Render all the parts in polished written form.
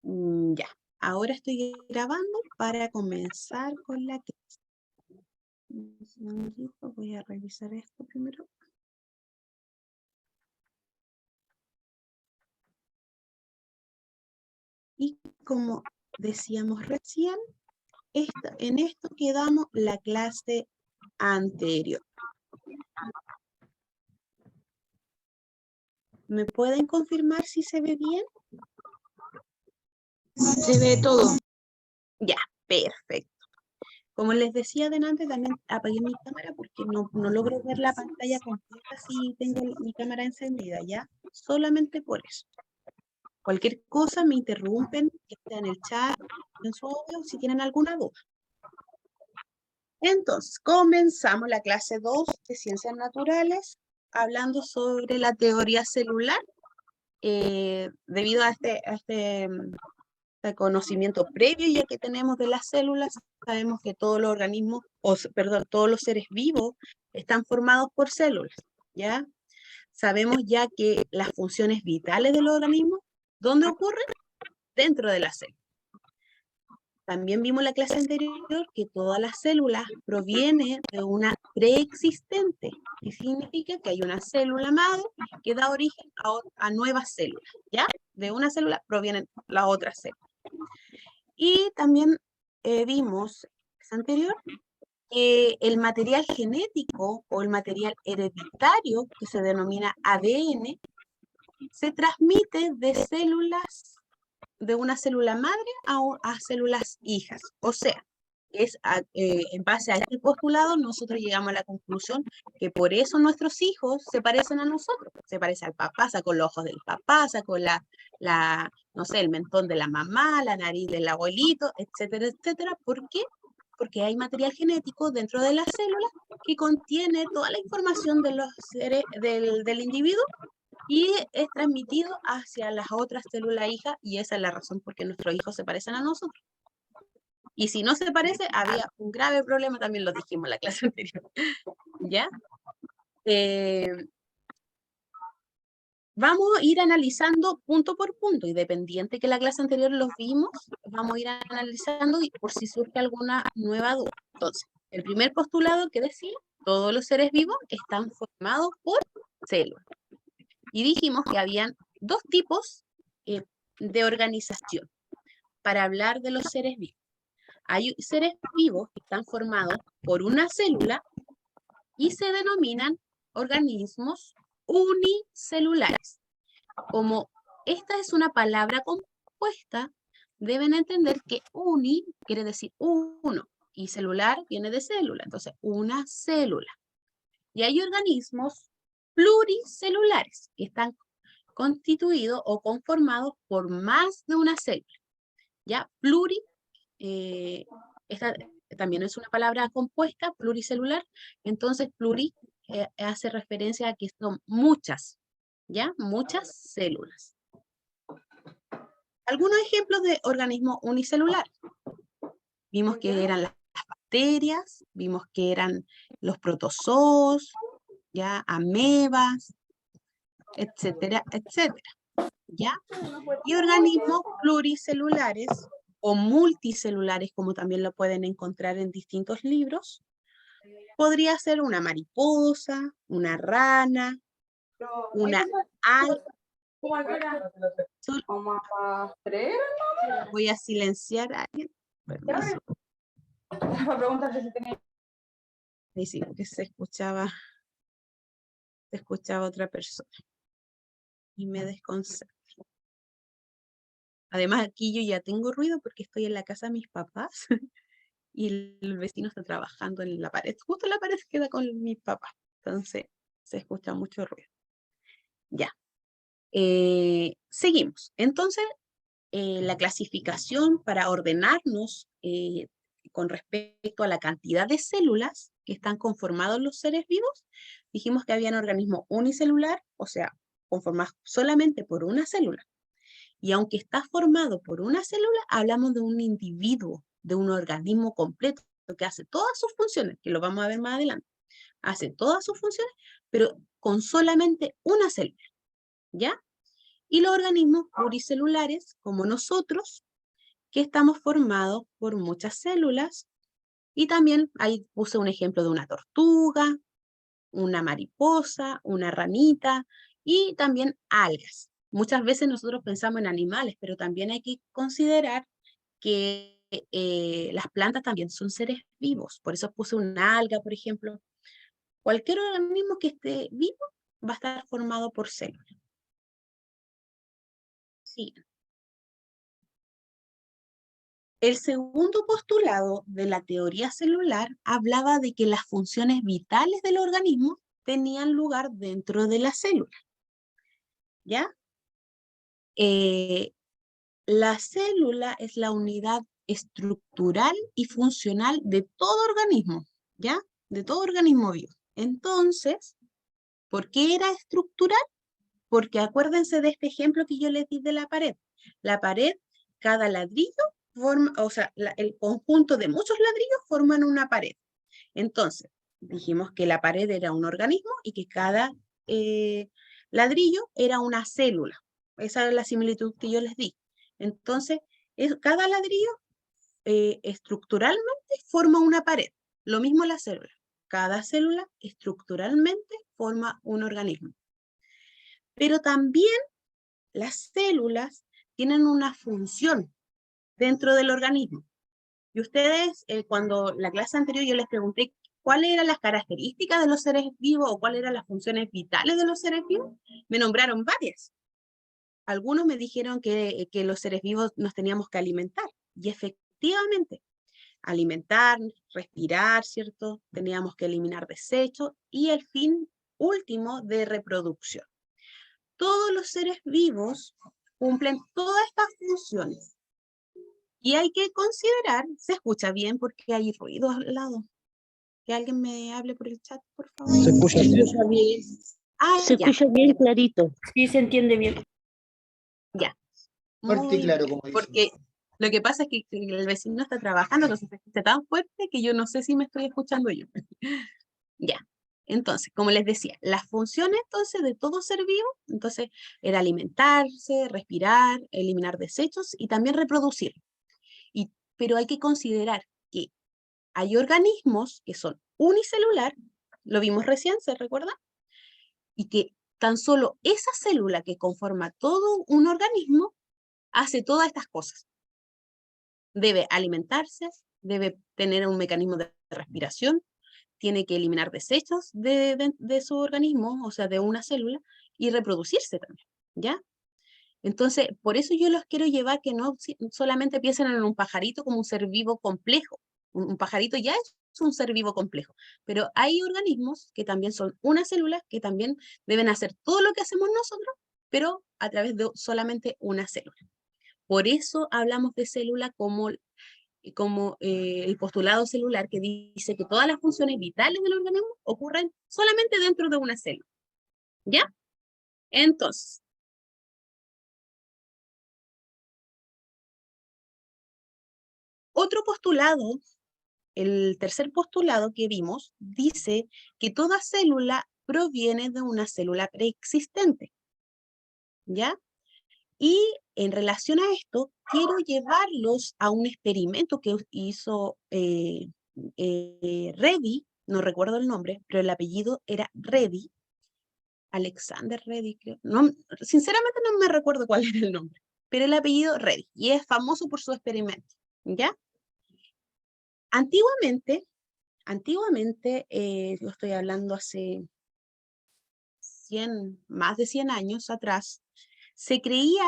Ya, ahora estoy grabando para comenzar con la clase. Un segundito, voy a revisar esto primero. Y como decíamos recién, en esto quedamos la clase anterior. ¿Me pueden confirmar si se ve bien? Se ve todo. Ya, perfecto. Como les decía adelante, también apagué mi cámara porque no logro ver la pantalla completa si tengo mi cámara encendida, ¿ya? Solamente por eso. Cualquier cosa me interrumpen, que sea en el chat, en su audio, si tienen alguna duda. Entonces, comenzamos la clase 2 de Ciencias Naturales, hablando sobre la teoría celular, debido a este conocimiento previo ya que tenemos de las células. Sabemos que todos los organismos, todos los seres vivos están formados por células, ¿ya? Sabemos ya que las funciones vitales del organismo, ¿dónde ocurren? Dentro de la célula. También vimos en la clase anterior que todas las células provienen de una preexistente, y significa que hay una célula madre que da origen a nuevas células, ¿ya? De una célula provienen las otras células. Y también vimos en la clase anterior que el material genético o el material hereditario, que se denomina ADN, se transmite de células, de una célula madre a células hijas. O sea, en base a este postulado nosotros llegamos a la conclusión que por eso nuestros hijos se parecen a nosotros. Se parece al papá, sacó los ojos del papá, sacó no sé, el mentón de la mamá, la nariz del abuelito, etcétera, etcétera. ¿Por qué? Porque hay material genético dentro de las células que contiene toda la información de los seres, del individuo, y es transmitido hacia las otras células hijas, y esa es la razón por qué nuestros hijos se parecen a nosotros. Y si no se parece, había un grave problema, también lo dijimos en la clase anterior. ¿Ya? Vamos a ir analizando punto por punto, independiente que la clase anterior los vimos, vamos a ir analizando y por si surge alguna nueva duda. Entonces, el primer postulado que decía, todos los seres vivos están formados por células. Y dijimos que habían dos tipos de organización para hablar de los seres vivos. Hay seres vivos que están formados por una célula y se denominan organismos unicelulares. Como esta es una palabra compuesta, deben entender que uni quiere decir uno y celular viene de célula, entonces una célula. Y hay organismos pluricelulares que están constituidos o conformados por más de una célula. ¿Ya? Esta también es una palabra compuesta, pluricelular, entonces pluri hace referencia a que son muchas, ¿ya? Muchas células. Algunos ejemplos de organismos unicelulares. Vimos que eran las bacterias, vimos que eran los protozoos, ¿ya? Amebas, etcétera, etcétera, ¿ya? Y organismos pluricelulares o multicelulares, como también lo pueden encontrar en distintos libros, podría ser una mariposa, una rana, una Voy a silenciar a alguien. Permiso. Ahí sí, que se escuchaba otra persona. Y me desconcentro. Además, aquí yo ya tengo ruido porque estoy en la casa de mis papás y el vecino está trabajando en la pared. Justo la pared queda con mis papás. Entonces, se escucha mucho ruido. Ya. Seguimos. Entonces, la clasificación para ordenarnos con respecto a la cantidad de células que están conformados los seres vivos, dijimos que había un organismo unicelular, o sea, conformado solamente por una célula. Y aunque está formado por una célula, hablamos de un individuo, de un organismo completo, que hace todas sus funciones, que lo vamos a ver más adelante. Hace todas sus funciones, pero con solamente una célula, ¿ya? y los organismos pluricelulares, como nosotros, que estamos formados por muchas células, y también ahí puse un ejemplo de una tortuga, una mariposa, una ranita, y también algas. Muchas veces nosotros pensamos en animales, pero también hay que considerar que las plantas también son seres vivos. Por eso puse una alga, por ejemplo. Cualquier organismo que esté vivo va a estar formado por células. Sí. El segundo postulado de la teoría celular hablaba de que las funciones vitales del organismo tenían lugar dentro de la célula. ¿Ya? La célula es la unidad estructural y funcional de todo organismo, ¿ya? De todo organismo vivo. Entonces, ¿por qué era estructural? Porque acuérdense de este ejemplo que yo les di de la pared. La pared, cada ladrillo forma, o sea, el conjunto de muchos ladrillos forman una pared. Entonces, dijimos que la pared era un organismo y que cada ladrillo era una célula. Esa es la similitud que yo les di. Entonces, cada ladrillo estructuralmente forma una pared. Lo mismo la célula. Cada célula estructuralmente forma un organismo. Pero también las células tienen una función dentro del organismo. Y ustedes, cuando la clase anterior yo les pregunté cuáles eran las características de los seres vivos o cuáles eran las funciones vitales de los seres vivos, me nombraron varias. Algunos me dijeron que los seres vivos nos teníamos que alimentar. Y efectivamente, alimentar, respirar, ¿cierto? Teníamos que eliminar desechos y el fin último de reproducción. Todos los seres vivos cumplen todas estas funciones. Y hay que considerar, se escucha bien porque hay ruido al lado. Que alguien me hable por el chat, por favor. Se escucha bien. Ah, Se ya. escucha bien clarito. Sí, se entiende bien. Ya. Fuerte y claro, bien, como dice. porque lo que pasa es que el vecino está trabajando, entonces se escucha tan fuerte que yo no sé si me estoy escuchando yo. Ya. Entonces, como les decía, las funciones entonces de todo ser vivo, entonces era alimentarse, respirar, eliminar desechos y también reproducir. Pero hay que considerar que hay organismos que son unicelular, lo vimos recién, ¿se recuerda? Y que tan solo esa célula que conforma todo un organismo hace todas estas cosas. Debe alimentarse, debe tener un mecanismo de respiración, tiene que eliminar desechos de su organismo, o sea, de una célula, y reproducirse también, ¿ya? Entonces, por eso yo los quiero llevar que no solamente piensen en un pajarito como un ser vivo complejo. Un pajarito ya es un ser vivo complejo, pero hay organismos que también son una célula que también deben hacer todo lo que hacemos nosotros, pero a través de solamente una célula. Por eso hablamos de célula como el postulado celular que dice que todas las funciones vitales del organismo ocurren solamente dentro de una célula. ¿Ya? Entonces, otro postulado, el tercer postulado que vimos, dice que toda célula proviene de una célula preexistente. ¿Ya? Y en relación a esto, quiero llevarlos a un experimento que hizo Reddy, no recuerdo el nombre, pero el apellido era Reddy, Alexander Reddy, creo. No, sinceramente no me recuerdo cuál era el nombre, pero el apellido Reddy, y es famoso por su experimento, ¿ya? Antiguamente, yo estoy hablando hace más de 100 años atrás, se creía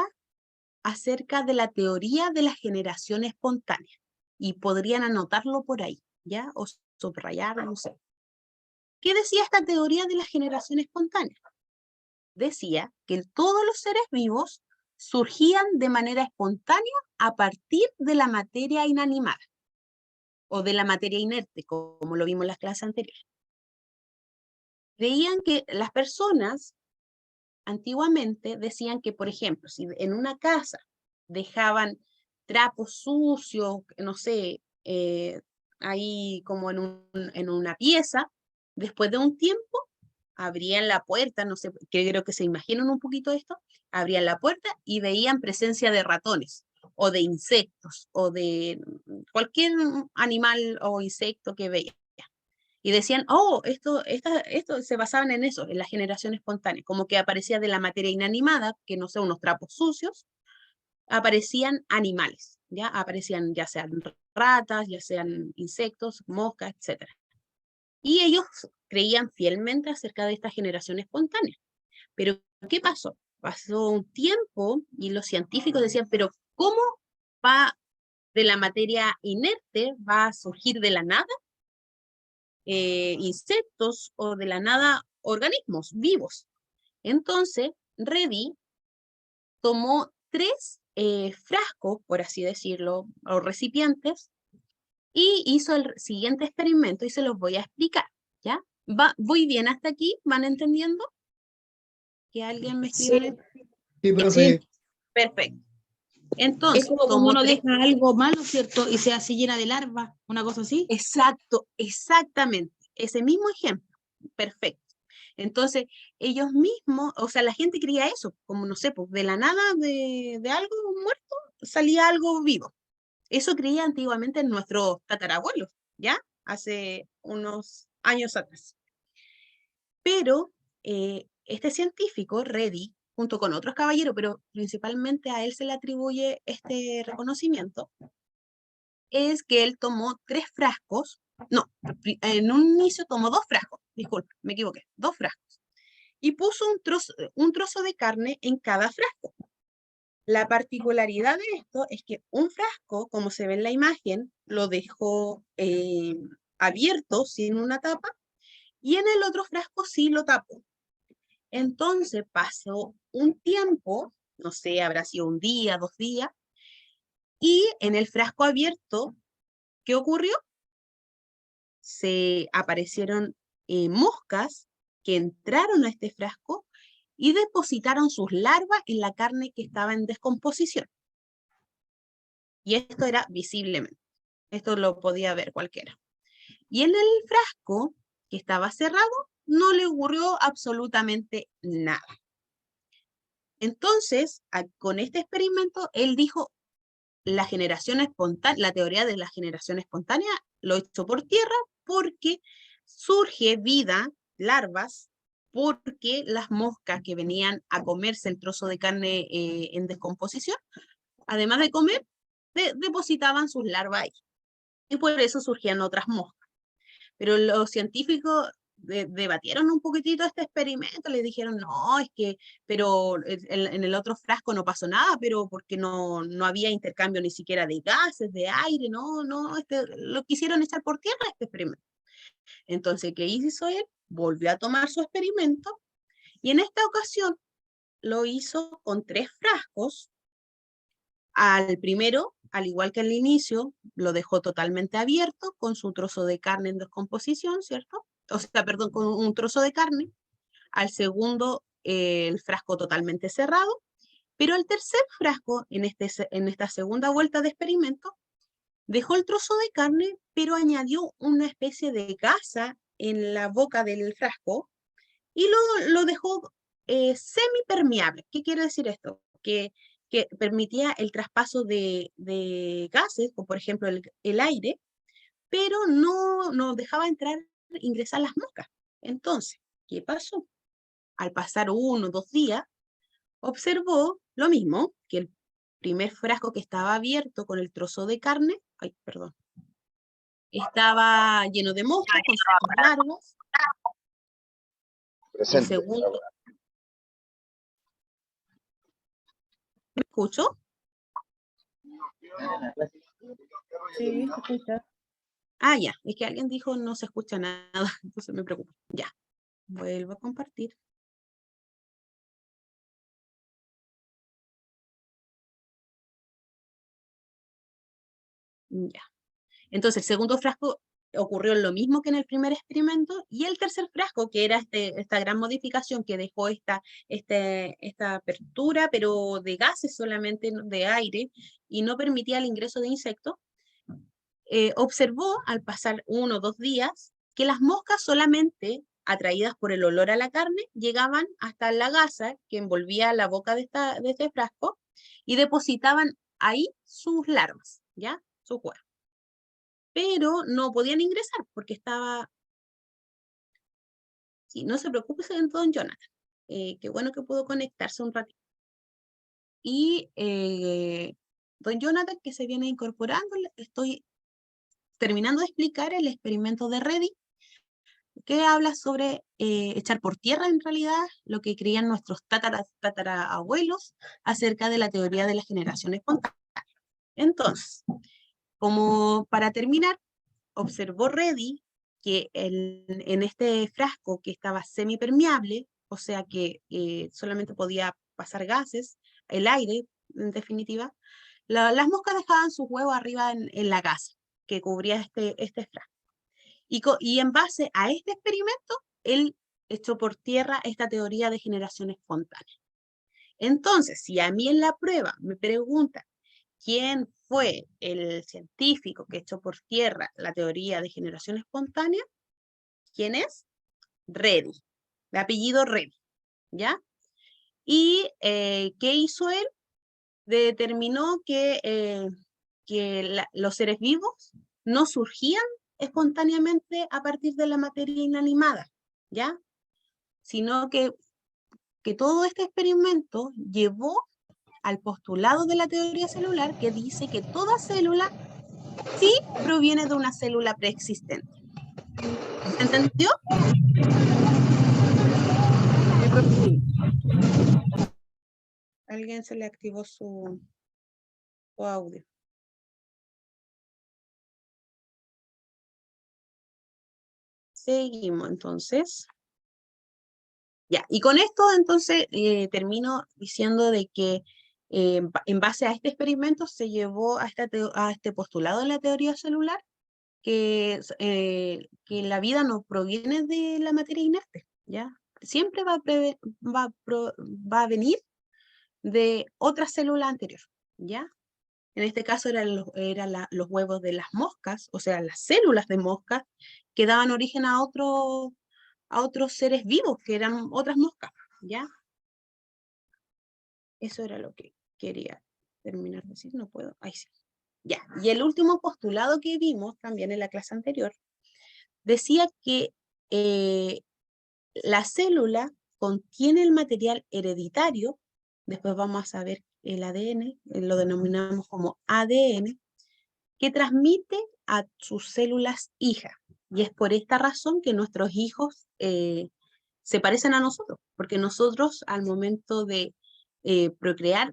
acerca de la teoría de la generación espontánea. Y podrían anotarlo por ahí, ¿ya? O subrayarlo, no sé. ¿Qué decía esta teoría de la generación espontánea? Decía que todos los seres vivos surgían de manera espontánea a partir de la materia inanimada o de la materia inerte, como lo vimos en las clases anteriores. Creían que las personas antiguamente decían que, por ejemplo, si en una casa dejaban trapos sucios, no sé, ahí como en una pieza, después de un tiempo, abrían la puerta, no sé, que creo que se imaginan un poquito esto, abrían la puerta y veían presencia de ratones, o de insectos, o de cualquier animal o insecto que veían. Y decían, oh, esto se basaban en eso, en la generación espontánea, como que aparecía de la materia inanimada, que no sé, unos trapos sucios, aparecían animales, ¿ya? Aparecían ya sean ratas, ya sean insectos, moscas, etc. Y ellos creían fielmente acerca de esta generación espontánea. Pero, ¿qué pasó? Pasó un tiempo y los científicos decían, pero ¿cómo va de la materia inerte, va a surgir de la nada insectos o de la nada organismos vivos? Entonces, Reddy tomó tres frascos, por así decirlo, o recipientes, y hizo el siguiente experimento y se los voy a explicar, ¿ya? ¿Voy bien hasta aquí? ¿Van entendiendo? ¿Que alguien me escriba? Sí, Sí, Ya, profe. es perfecto. Entonces, como cuando tomó uno tres. deja algo malo, ¿cierto? Y se así llena de larva, una cosa así. Exacto, exactamente. Ese mismo ejemplo. Perfecto. Entonces, ellos mismos, o sea, la gente creía eso, como no sé, pues de la nada de algo muerto salía algo vivo. Eso creía antiguamente nuestros tatarabuelos, ¿ya? Hace unos años atrás. Pero este científico, Reddy, junto con otros caballeros, pero principalmente a él se le atribuye este reconocimiento, es que él tomó tres frascos, no, en un inicio tomó dos frascos, disculpe, me equivoqué, dos frascos, y puso un trozo de carne en cada frasco. La particularidad de esto es que un frasco, como se ve en la imagen, lo dejó abierto sin una tapa, y en el otro frasco sí lo tapó. Entonces pasó un tiempo, no sé, habrá sido un día, 2 días, y en el frasco abierto, ¿qué ocurrió? Se aparecieron moscas que entraron a este frasco y depositaron sus larvas en la carne que estaba en descomposición. Y esto era visiblemente. Esto lo podía ver cualquiera. Y en el frasco que estaba cerrado, no le ocurrió absolutamente nada. Entonces, con este experimento, él dijo, la generación espontánea, la teoría de la generación espontánea lo echó por tierra porque surge vida, larvas, porque las moscas que venían a comerse el trozo de carne en descomposición, además de comer, depositaban sus larvas ahí. Y por eso surgían otras moscas. Pero los científicos debatieron un poquitito este experimento, les dijeron, no, es que, pero en el otro frasco no pasó nada, pero porque no había intercambio ni siquiera de gases, de aire, no, lo quisieron echar por tierra este experimento. Entonces, ¿qué hizo él? Volvió a tomar su experimento y en esta ocasión lo hizo con tres frascos. Al primero, al igual que al inicio, lo dejó totalmente abierto con su trozo de carne en descomposición, ¿cierto? O sea, perdón, con un trozo de carne. Al segundo, el frasco totalmente cerrado. Pero al tercer frasco, en esta segunda vuelta de experimento, dejó el trozo de carne, pero añadió una especie de gasa en la boca del frasco y lo dejó semipermeable. ¿Qué quiere decir esto? Que permitía el traspaso de gases, o por ejemplo el aire, pero no dejaba entrar, ingresar las moscas. Entonces, ¿qué pasó? Al pasar 1 o 2 días, observó lo mismo, que el primer frasco que estaba abierto con el trozo de carne, ay, perdón, estaba lleno de moscas con sus larvas. El Presente. segundo, ¿me escucho? Sí, se escucha. Ah, ya, es que alguien dijo no se escucha nada, entonces me preocupa. Ya, vuelvo a compartir. Ya. Entonces, el segundo frasco ocurrió lo mismo que en el primer experimento y el tercer frasco, que era esta gran modificación que dejó esta apertura, pero de gases solamente, de aire, y no permitía el ingreso de insectos, observó al pasar 1 o 2 días que las moscas solamente atraídas por el olor a la carne, llegaban hasta la gasa que envolvía la boca de este frasco y depositaban ahí sus larvas, ¿ya? Sus huevos. Pero no podían ingresar porque estaba... Sí, no se preocupe, don Jonathan. Qué bueno que pudo conectarse un ratito. Y don Jonathan, que se viene incorporando, estoy terminando de explicar el experimento de Reddy, que habla sobre echar por tierra en realidad lo que creían nuestros tatarabuelos acerca de la teoría de la generación espontánea. Entonces, como para terminar, observó Reddy que en este frasco que estaba semipermeable, o sea que solamente podía pasar gases, el aire, en definitiva, las moscas dejaban sus huevos arriba en la gasa que cubría este frasco. Y en base a este experimento, él echó por tierra esta teoría de generación espontánea. Entonces, si a mí en la prueba me preguntan quién fue el científico que echó por tierra la teoría de generación espontánea, ¿quién es? Reddy, de apellido Reddy, ¿ya? ¿Y qué hizo él? Determinó que los seres vivos no surgían espontáneamente a partir de la materia inanimada, ¿ya? Sino que todo este experimento llevó al postulado de la teoría celular que dice que toda célula sí proviene de una célula preexistente. ¿Se entendió? Alguien se le activó su audio. Seguimos entonces. Ya, y con esto entonces termino diciendo de que en base a este experimento se llevó a este postulado de la teoría celular que la vida no proviene de la materia inerte, ¿ya? Siempre va a venir de otra célula anterior, ¿ya? En este caso eran los huevos de las moscas, o sea, las células de moscas que daban origen a otros seres vivos, que eran otras moscas, ¿ya? Eso era lo que quería terminar de decir, no puedo, ahí sí. Ya, y el último postulado que vimos también en la clase anterior, decía que la célula contiene el material hereditario, después vamos a ver el ADN, lo denominamos como ADN, que transmite a sus células hijas. Y es por esta razón que nuestros hijos se parecen a nosotros, porque nosotros al momento de procrear,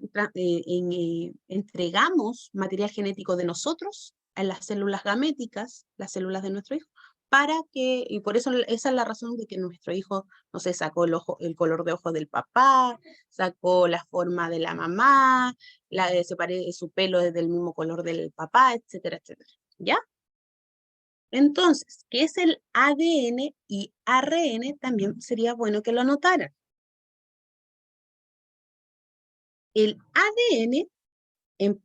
entregamos material genético de nosotros a las células gaméticas, las células de nuestro hijo, y por eso esa es la razón de que nuestro hijo, no sé, sacó el color de ojo del papá, sacó la forma de la mamá, su pelo es del mismo color del papá, etcétera, etcétera. ¿Ya? Entonces, ¿qué es el ADN y ARN? También sería bueno que lo anotaran. El ADN, en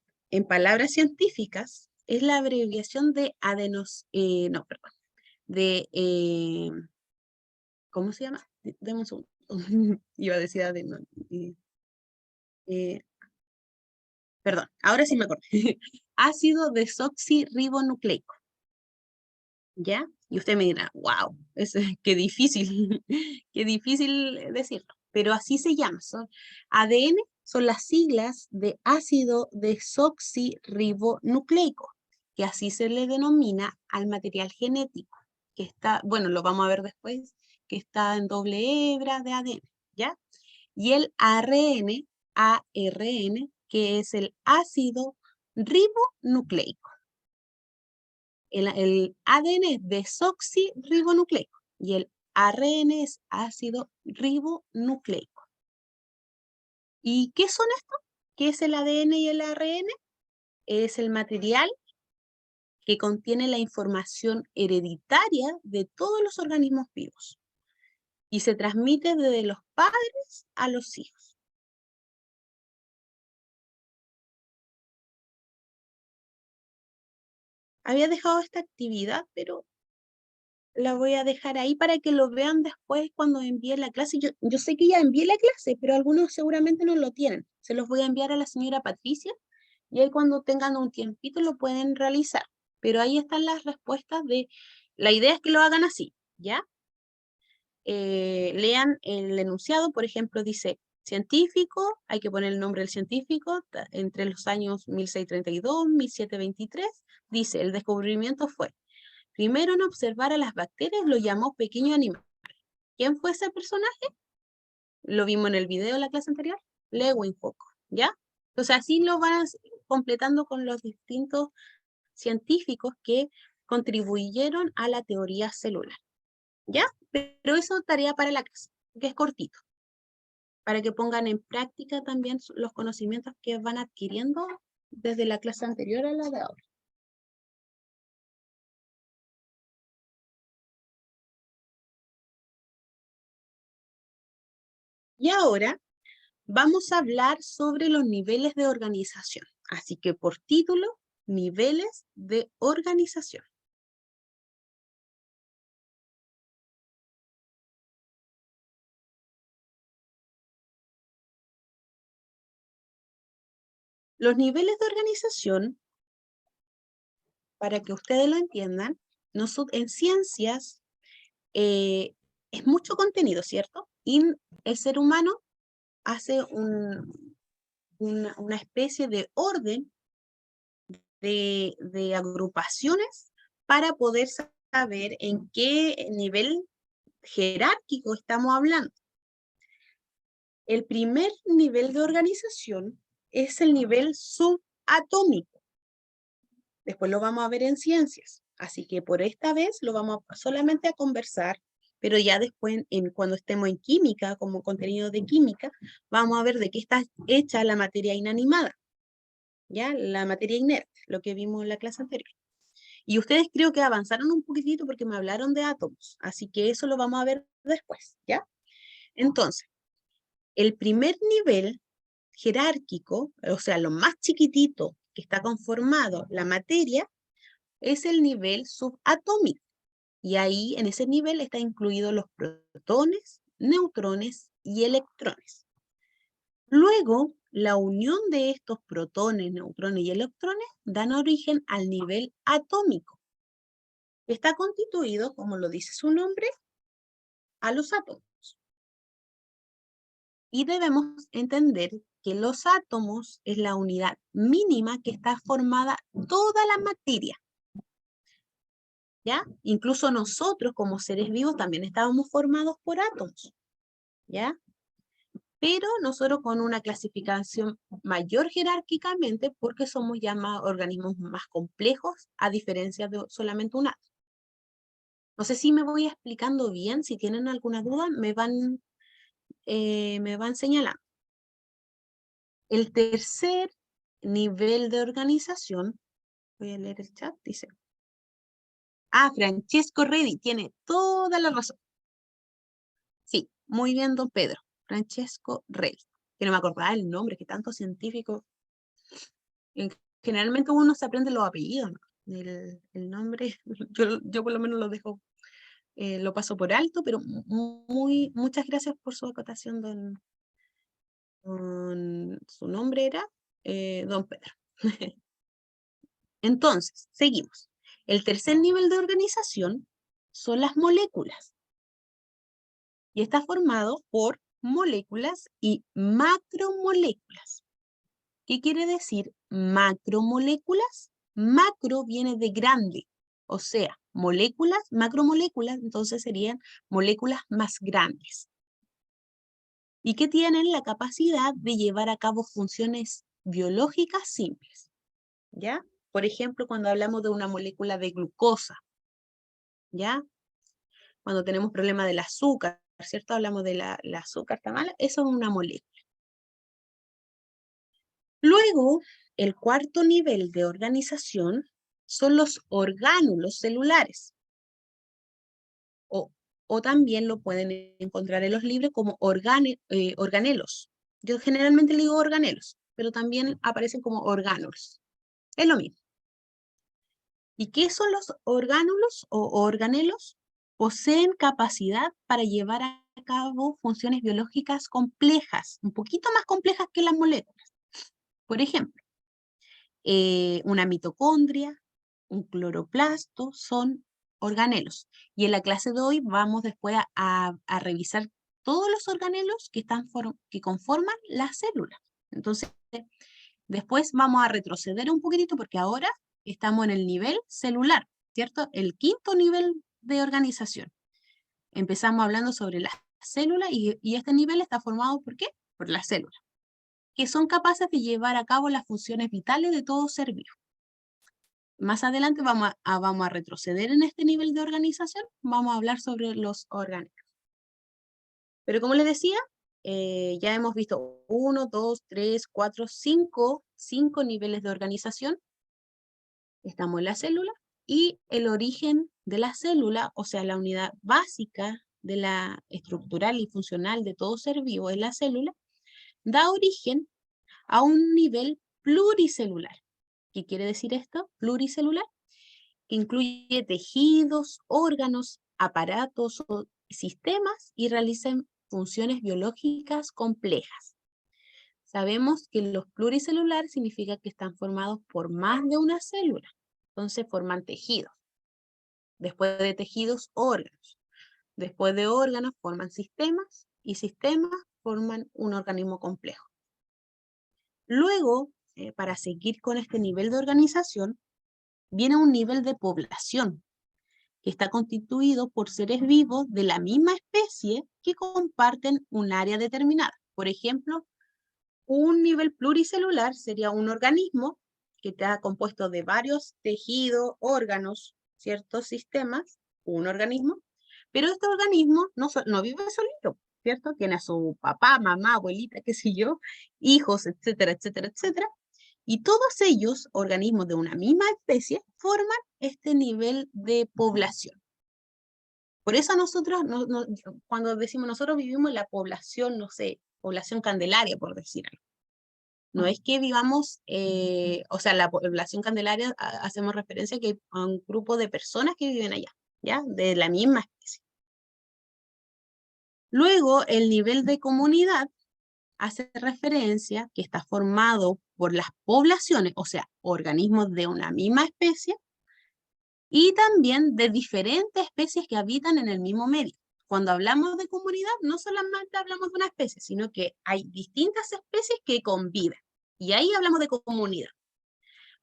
palabras científicas, es la abreviación de ¿cómo se llama? Deme un segundo. Iba a decir adeno. Perdón, ahora sí me acordé. Ácido desoxirribonucleico. ¿Ya? Y usted me dirá, wow, qué difícil, qué difícil decirlo. Pero así se llama. ADN son las siglas de ácido desoxirribonucleico, que así se le denomina al material genético, que está, bueno, lo vamos a ver después, que está en doble hebra de ADN, ¿ya? Y el ARN, que es el ácido ribonucleico. El ADN es desoxirribonucleico y el ARN es ácido ribonucleico. ¿Y qué son estos? ¿Qué es el ADN y el ARN? Es el material que contiene la información hereditaria de todos los organismos vivos y se transmite desde los padres a los hijos. Había dejado esta actividad, pero la voy a dejar ahí para que lo vean después cuando envíe la clase. Yo sé que ya envié la clase, pero algunos seguramente no lo tienen. Se los voy a enviar a la señora Patricia y ahí cuando tengan un tiempito lo pueden realizar. Pero ahí están las respuestas de... La idea es que lo hagan así, ¿ya? Lean el enunciado, por ejemplo, dice científico, hay que poner el nombre del científico, entre los años 1632, 1723, dice, el descubrimiento fue, primero en observar a las bacterias lo llamó pequeño animal. ¿Quién fue ese personaje? Lo vimos en el video de la clase anterior, Leeuwenhoek, ¿ya? Entonces así lo van completando con los distintos científicos que contribuyeron a la teoría celular, ¿ya? Pero eso tarea para la casa, que es cortito, para que pongan en práctica también los conocimientos que van adquiriendo desde la clase anterior a la de ahora. Y ahora vamos a hablar sobre los niveles de organización. Así que por título, niveles de organización. Los niveles de organización, para que ustedes lo entiendan, en ciencias es mucho contenido, ¿cierto? Y el ser humano hace una especie de orden de agrupaciones para poder saber en qué nivel jerárquico estamos hablando. El primer nivel de organización es el nivel subatómico. Después lo vamos a ver en ciencias. Así que por esta vez lo vamos solamente a conversar, pero ya después, cuando estemos en química, como contenido de química, vamos a ver de qué está hecha la materia inanimada, ¿ya? La materia inerte, lo que vimos en la clase anterior. Y ustedes creo que avanzaron un poquitito porque me hablaron de átomos, así que eso lo vamos a ver después, ¿ya? Entonces, el primer nivel jerárquico, o sea, lo más chiquitito que está conformado la materia, es el nivel subatómico. Y ahí, en ese nivel, están incluidos los protones, neutrones y electrones. Luego, la unión de estos protones, neutrones y electrones dan origen al nivel atómico. Está constituido, como lo dice su nombre, a los átomos. Y debemos entender que los átomos es la unidad mínima que está formada toda la materia. ¿Ya? Incluso nosotros como seres vivos también estábamos formados por átomos. ¿Ya? Pero nosotros con una clasificación mayor jerárquicamente porque somos ya organismos más complejos a diferencia de solamente un átomo. No sé si me voy explicando bien, si tienen alguna duda me van señalando. El tercer nivel de organización, voy a leer el chat, dice. Francesco Redi, tiene toda la razón. Sí, muy bien, don Pedro. Francesco Redi. Que no me acordaba el nombre, que tanto científico. Generalmente uno se aprende los apellidos, ¿no? El nombre, yo por lo menos lo dejo, lo paso por alto, pero muchas gracias por su acotación, su nombre era don Pedro. Entonces, seguimos. El tercer nivel de organización son las moléculas. Y está formado por moléculas y macromoléculas. ¿Qué quiere decir macromoléculas? Macro viene de grande, o sea, moléculas, macromoléculas, entonces serían moléculas más grandes. Y que tienen la capacidad de llevar a cabo funciones biológicas simples. ¿Ya? Por ejemplo, cuando hablamos de una molécula de glucosa, ¿ya? Cuando tenemos problema del azúcar, ¿cierto? Hablamos de la azúcar, ¿está mal? Eso es una molécula. Luego, el cuarto nivel de organización son los orgánulos celulares. O también lo pueden encontrar en los libros como organelos. Yo generalmente le digo organelos, pero también aparecen como orgánulos. Es lo mismo. ¿Y qué son los orgánulos o organelos? poseen capacidad para llevar a cabo funciones biológicas complejas, un poquito más complejas que las moléculas. Por ejemplo, una mitocondria, un cloroplasto son organelos. Y en la clase de hoy vamos después a revisar todos los organelos que conforman la célula. Entonces, después vamos a retroceder un poquitito porque ahora estamos en el nivel celular, ¿cierto? El quinto nivel de organización. Empezamos hablando sobre las células y este nivel está formado ¿por qué? Por las células, que son capaces de llevar a cabo las funciones vitales de todo ser vivo. Más adelante vamos a retroceder en este nivel de organización, vamos a hablar sobre los orgánulos. Pero como les decía, ya hemos visto 1, 2, 3, 4, 5 niveles de organización. Estamos en la célula y el origen de la célula, o sea, la unidad básica de la estructural y funcional de todo ser vivo es la célula, da origen a un nivel pluricelular. ¿Qué quiere decir esto? Pluricelular. Incluye tejidos, órganos, aparatos o sistemas y realizan funciones biológicas complejas. Sabemos que los pluricelulares significa que están formados por más de una célula. Entonces forman tejidos. Después de tejidos, órganos. Después de órganos forman sistemas y sistemas forman un organismo complejo. Luego, para seguir con este nivel de organización, viene un nivel de población, que está constituido por seres vivos de la misma especie que comparten un área determinada. Por ejemplo, un nivel pluricelular sería un organismo que está compuesto de varios tejidos, órganos, ciertos sistemas, un organismo, pero este organismo no vive solito, ¿cierto? Tiene a su papá, mamá, abuelita, qué sé yo, hijos, etcétera, etcétera, etcétera. Y todos ellos, organismos de una misma especie, forman este nivel de población. Por eso nosotros, cuando decimos nosotros vivimos en la población, no sé, población Candelaria, por decir algo. No es que vivamos, o sea, la población Candelaria hacemos referencia a, a un grupo de personas que viven allá, ¿ya? De la misma especie. Luego, el nivel de comunidad hace referencia que está formado por las poblaciones, o sea, organismos de una misma especie, y también de diferentes especies que habitan en el mismo medio. Cuando hablamos de comunidad, no solamente hablamos de una especie, sino que hay distintas especies que conviven. Y ahí hablamos de comunidad.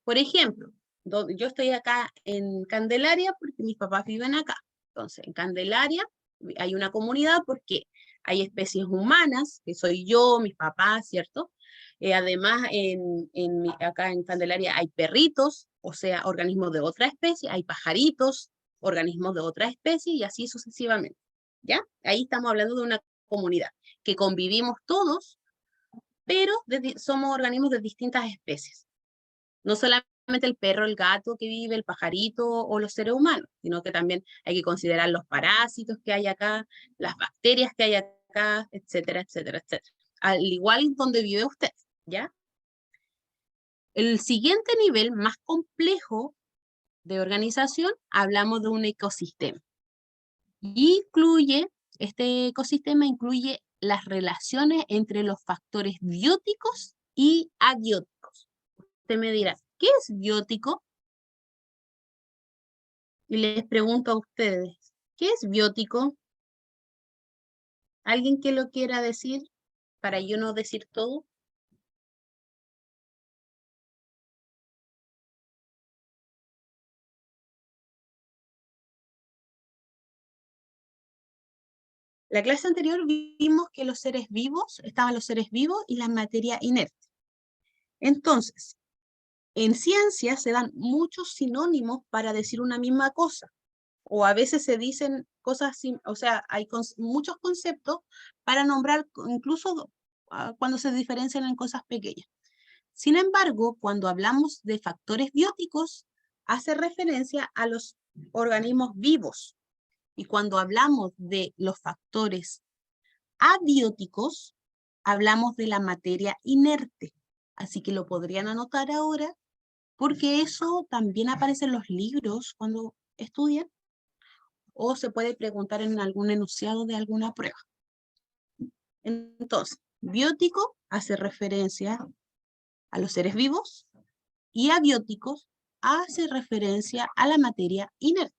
Por ejemplo, yo estoy acá en Candelaria porque mis papás viven acá. Entonces, en Candelaria hay una comunidad porque hay especies humanas, que soy yo, mis papás, ¿cierto? Además, acá en Candelaria hay perritos, o sea, organismos de otra especie, hay pajaritos, organismos de otra especie, y así sucesivamente, ¿ya? Ahí estamos hablando de una comunidad, que convivimos todos, pero somos organismos de distintas especies. No solamente el perro, el gato que vive, el pajarito o los seres humanos, sino que también hay que considerar los parásitos que hay acá, las bacterias que hay acá, etcétera, etcétera, etcétera. Al igual donde vive usted, ¿ya? El siguiente nivel más complejo de organización, hablamos de un ecosistema. Y este ecosistema incluye las relaciones entre los factores bióticos y abióticos. Usted me dirá, ¿qué es biótico? Y les pregunto a ustedes, ¿qué es biótico? ¿Alguien que lo quiera decir para yo no decir todo? La clase anterior vimos que los seres vivos, estaban los seres vivos y la materia inerte. Entonces, en ciencia se dan muchos sinónimos para decir una misma cosa, o a veces se dicen cosas, o sea, hay muchos conceptos para nombrar incluso cuando se diferencian en cosas pequeñas. Sin embargo, cuando hablamos de factores bióticos, hace referencia a los organismos vivos. Y cuando hablamos de los factores abióticos, hablamos de la materia inerte. Así que lo podrían anotar ahora, porque eso también aparece en los libros cuando estudian. o se puede preguntar en algún enunciado de alguna prueba. Entonces, biótico hace referencia a los seres vivos y abióticos hace referencia a la materia inerte.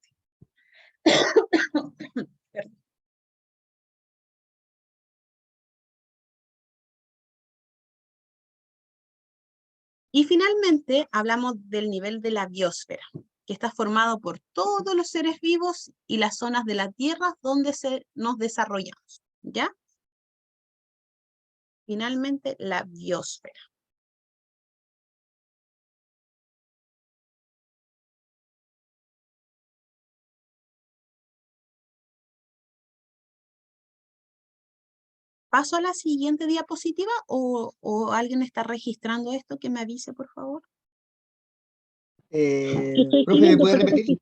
Y finalmente hablamos del nivel de la biosfera, que está formado por todos los seres vivos y las zonas de la Tierra donde nos desarrollamos, ¿ya? Finalmente, la biosfera. ¿Paso a la siguiente diapositiva o alguien está registrando esto? Que me avise, por favor. Estoy Profe, ¿me escribiendo, puede profe, repetir?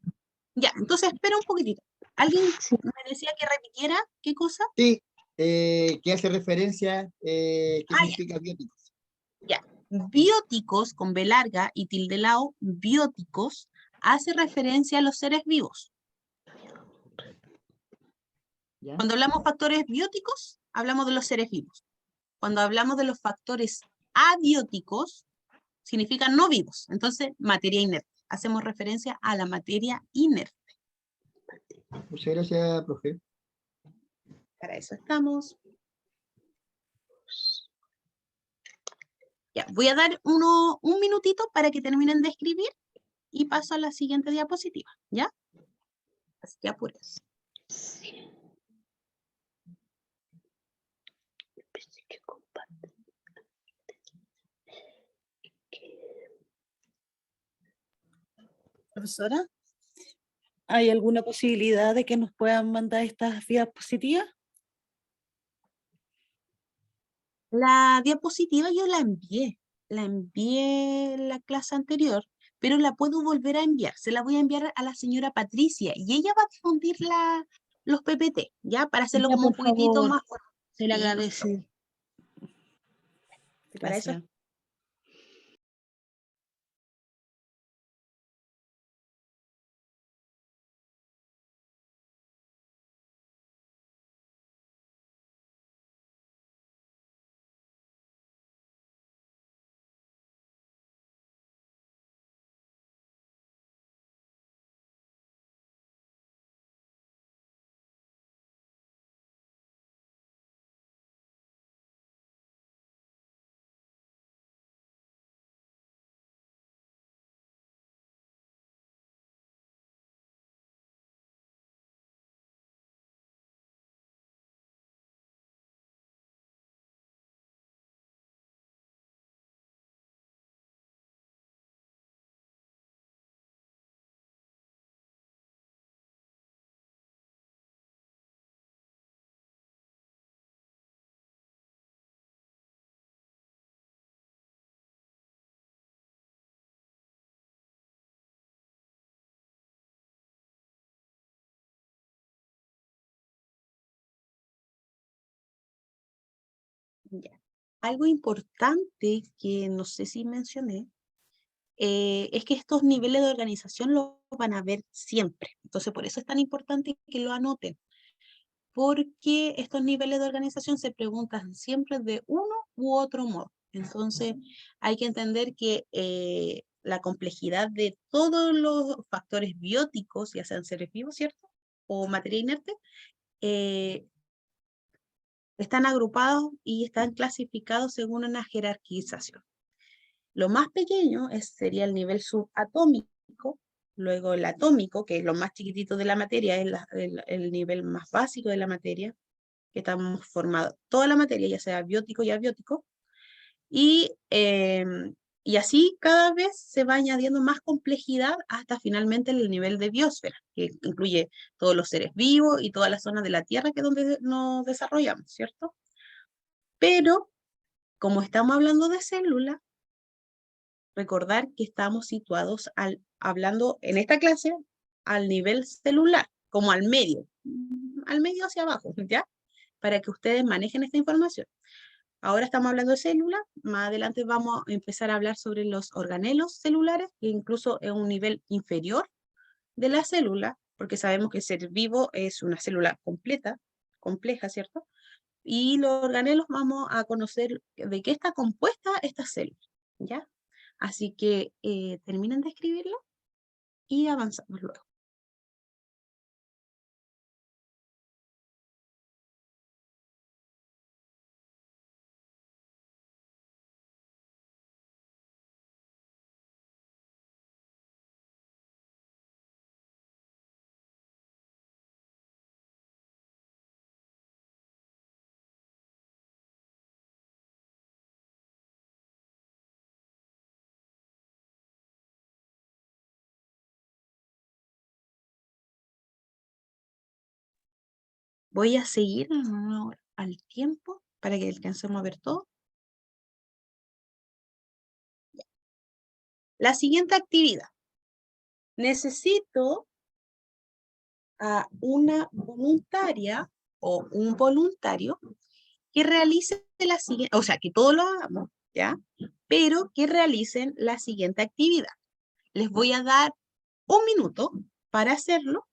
Ya, entonces espera un poquitito. ¿Alguien me decía que repitiera qué cosa? Sí, que hace referencia, ¿qué Ah, significa bióticos? ya. Bióticos, con B larga y tilde lao, bióticos, hace referencia a los seres vivos. ¿Ya? Cuando hablamos factores bióticos, hablamos de los seres vivos. Cuando hablamos de los factores abióticos, significan no vivos. Entonces, materia inerte. Hacemos referencia a la materia inerte. Muchas gracias, profe. Para eso estamos. Ya, voy a dar un minutito para que terminen de escribir y paso a la siguiente diapositiva, ¿ya? Así que apúrense. Profesora, ¿hay alguna posibilidad de que nos puedan mandar estas diapositivas? La diapositiva yo la envié en la clase anterior, pero la puedo volver a enviar. Se la voy a enviar a la señora Patricia y ella va a difundir los PPT, ¿ya? Para hacerlo Ya, como un por poquitito favor, más. se le Sí, agradece. para eso. Gracias. Ya. Algo importante que no sé si mencioné, es que estos niveles de organización los van a ver siempre. Entonces, por eso es tan importante que lo anoten, porque estos niveles de organización se preguntan siempre de uno u otro modo. Entonces, hay que entender que la complejidad de todos los factores bióticos, ya sean seres vivos, ¿cierto? O materia inerte, están agrupados y están clasificados según una jerarquización. Lo más pequeño sería el nivel subatómico, luego el atómico, que es lo más chiquitito de la materia, es el nivel más básico de la materia, que estamos formados toda la materia, ya sea biótico y abiótico, y así cada vez se va añadiendo más complejidad hasta finalmente el nivel de biosfera, que incluye todos los seres vivos y todas las zonas de la Tierra que es donde nos desarrollamos, ¿cierto? Pero, como estamos hablando de células, recordar que estamos situados hablando en esta clase al nivel celular, como al medio hacia abajo, ¿ya? Para que ustedes manejen esta información. Ahora estamos hablando de células, más adelante vamos a empezar a hablar sobre los organelos celulares, que incluso es un nivel inferior de la célula, porque sabemos que el ser vivo es una célula completa, compleja, ¿cierto? Y los organelos vamos a conocer de qué está compuesta esta célula, ¿ya? Así que terminen de escribirlo y avanzamos luego. Voy a seguir en honor al tiempo para que alcancemos a ver todo. La siguiente actividad. Necesito a una voluntaria o un voluntario que realice la siguiente, o sea, que todos lo hagamos, ¿ya? Pero que realicen la siguiente actividad. Les voy a dar 1 minuto para hacerlo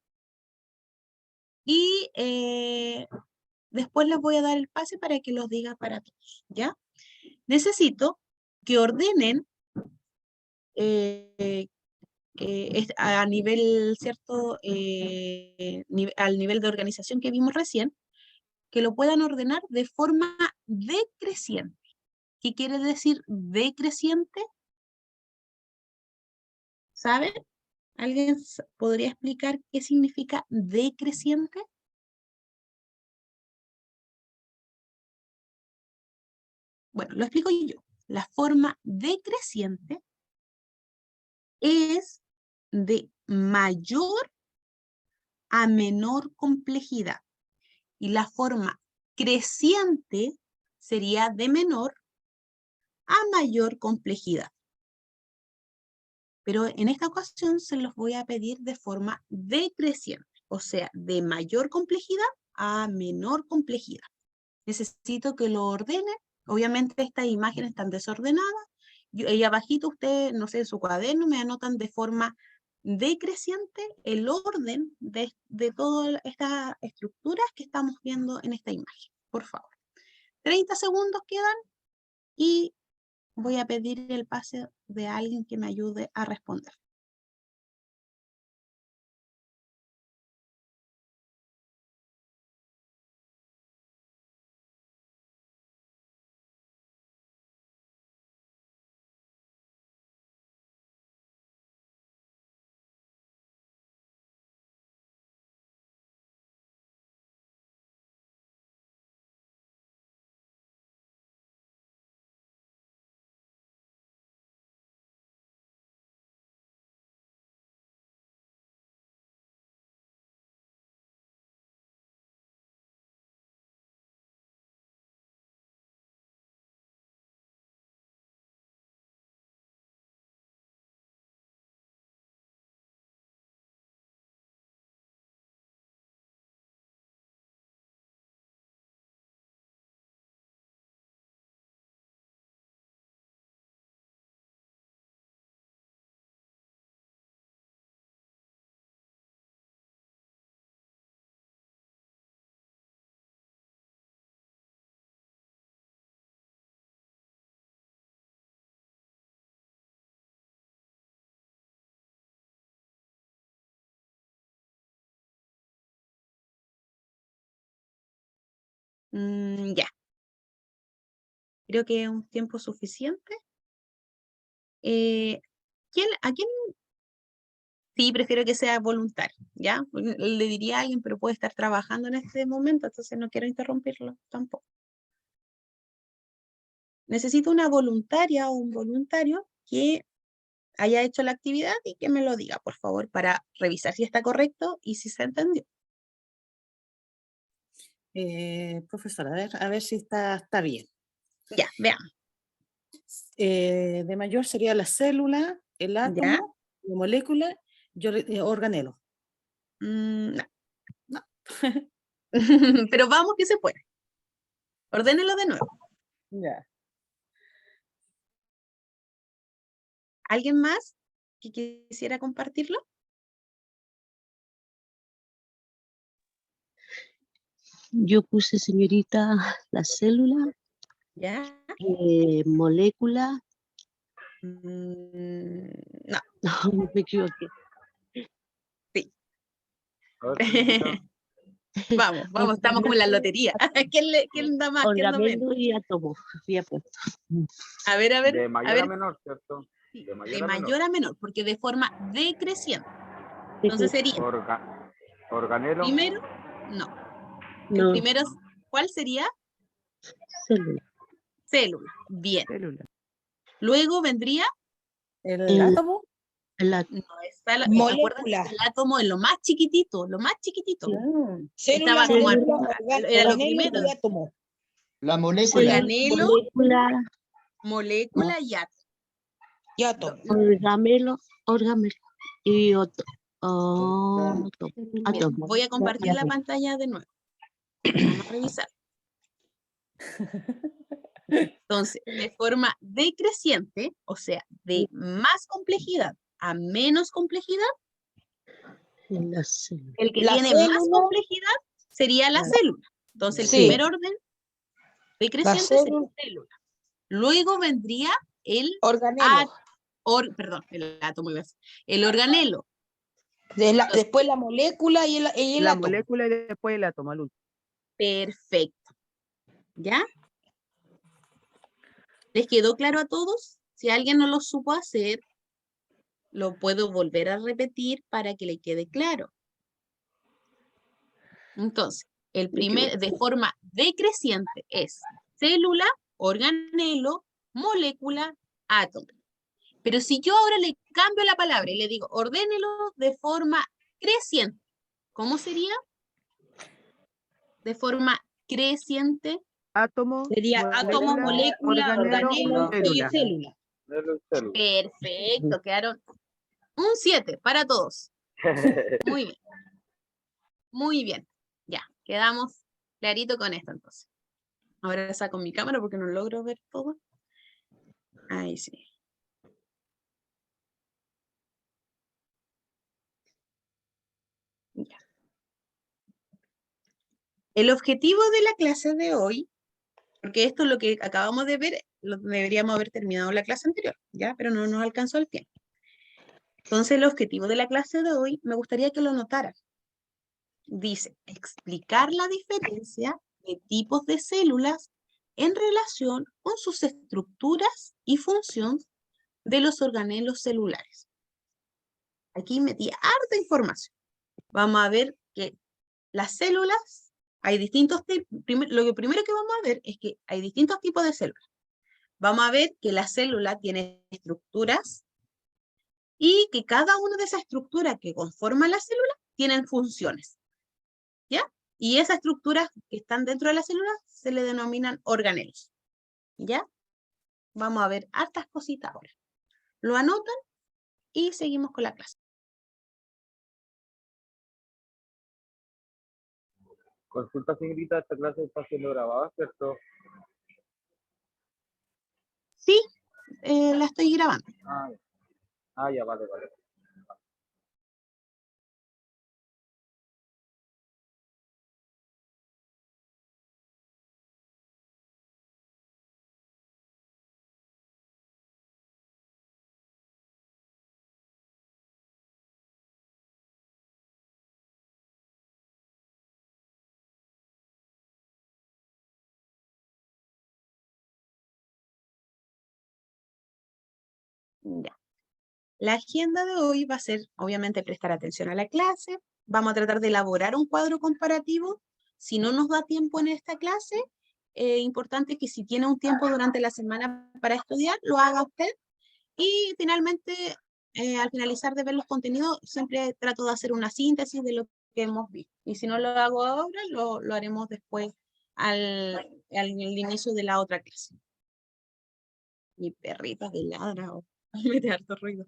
y después les voy a dar el pase para que los diga para todos, ¿ya? Necesito que ordenen a nivel, ¿cierto? Al nivel de organización que vimos recién, que lo puedan ordenar de forma decreciente. ¿Qué quiere decir decreciente? ¿Saben? ¿Alguien podría explicar qué significa decreciente? Bueno, lo explico yo. La forma decreciente es de mayor a menor complejidad y la forma creciente sería de menor a mayor complejidad. Pero en esta ocasión se los voy a pedir de forma decreciente, o sea, de mayor complejidad a menor complejidad. Necesito que lo ordenen. Obviamente estas imágenes están desordenadas. Y abajito ustedes, no sé, en su cuaderno me anotan de forma decreciente el orden de todas estas estructuras que estamos viendo en esta imagen. Por favor. 30 segundos quedan y voy a pedir el pase de alguien que me ayude a responder. Ya. Creo que es un tiempo suficiente. ¿A quién? Sí, prefiero que sea voluntario, ¿ya? Le diría a alguien, pero puede estar trabajando en este momento, entonces no quiero interrumpirlo tampoco. Necesito una voluntaria o un voluntario que haya hecho la actividad y que me lo diga, por favor, para revisar si está correcto y si se entendió. Profesora, a ver si está bien. Ya, veamos. De mayor sería la célula, el ¿Ya? átomo, la molécula, organelo. No. No. Pero vamos que se puede. Ordénelo de nuevo. Ya. ¿Alguien más que quisiera compartirlo? Yo puse, señorita, la célula, ¿Ya? molécula. No, No, me equivoqué. A ver, señorita. vamos, estamos como en la lotería. ¿Quién da más? ¿Quién da menos? Orgamelo y átomo. Había puesto. A ver, De a mayor a ver. menor, ¿cierto? Sí, De mayor de a menor. mayor a menor, porque de forma decreciente. Entonces sería, Organelo. primero, no. El No, primero, ¿cuál sería? célula. Célula. Bien. Célula. Luego vendría, ¿El átomo? El átomo. no, está, acuérdense Molécula. que el átomo es lo más chiquitito, lo más chiquitito. Célula, Estaba como molécula, era lo organelo primero. y átomo. La molécula. Organelo, Molécula, molécula y átomo. Y átomo. orgamelo y átomo. Mira, Átomo. voy a compartir la pantalla de nuevo. Vamos a revisar. Entonces, de forma decreciente, o sea, de más complejidad a menos complejidad, La célula. el que La tiene más célula. complejidad sería la célula. Entonces, el Sí. primer orden decreciente sería célula. célula. Luego vendría el Organelo. perdón, el átomo iba a decir, el organelo. Después la molécula y el La átomo. molécula y después el átomo al último. Perfecto. ¿Ya? ¿Les quedó claro a todos? Si alguien no lo supo hacer, lo puedo volver a repetir para que le quede claro. Entonces, el primer, de forma decreciente, es célula, organelo, molécula, átomo. Pero si yo ahora le cambio la palabra y le digo, ordénelo de forma creciente, ¿cómo sería? De forma creciente. Átomo, Sería átomo, molécula, organelo y célula. Perfecto, quedaron un 7 para todos. Muy bien. Muy bien. Ya, quedamos clarito con esto entonces. Ahora saco mi cámara porque no logro ver todo. Ahí sí. Ya. El objetivo de la clase de hoy, porque esto es lo que acabamos de ver, lo deberíamos haber terminado la clase anterior, ¿ya? Pero no nos alcanzó el tiempo. Entonces, el objetivo de la clase de hoy, me gustaría que lo notaran. Dice, explicar la diferencia de tipos de células en relación con sus estructuras y función de los organelos celulares. Aquí metí harta información. Vamos a ver que las células, hay distintos tipos. Lo primero que vamos a ver es que hay distintos tipos de células. Vamos a ver que la célula tiene estructuras y que cada una de esas estructuras que conforman la célula tienen funciones. ¿Ya? Y esas estructuras que están dentro de la célula se le denominan organelos. ¿Ya? Vamos a ver hartas cositas ahora. Lo anotan y seguimos con la clase. Consulta, señorita, esta clase está siendo grabada, ¿cierto? Sí, la estoy grabando. Ya, vale, vale. Ya. La agenda de hoy va a ser, obviamente, prestar atención a la clase. Vamos a tratar de elaborar un cuadro comparativo. Si no nos da tiempo en esta clase, importante que si tiene un tiempo durante la semana para estudiar, lo haga usted. Y finalmente, al finalizar de ver los contenidos, siempre trato de hacer una síntesis de lo que hemos visto. Y si no lo hago ahora, lo haremos después al inicio de la otra clase. Mi perrita de ladra, me da harto ruido.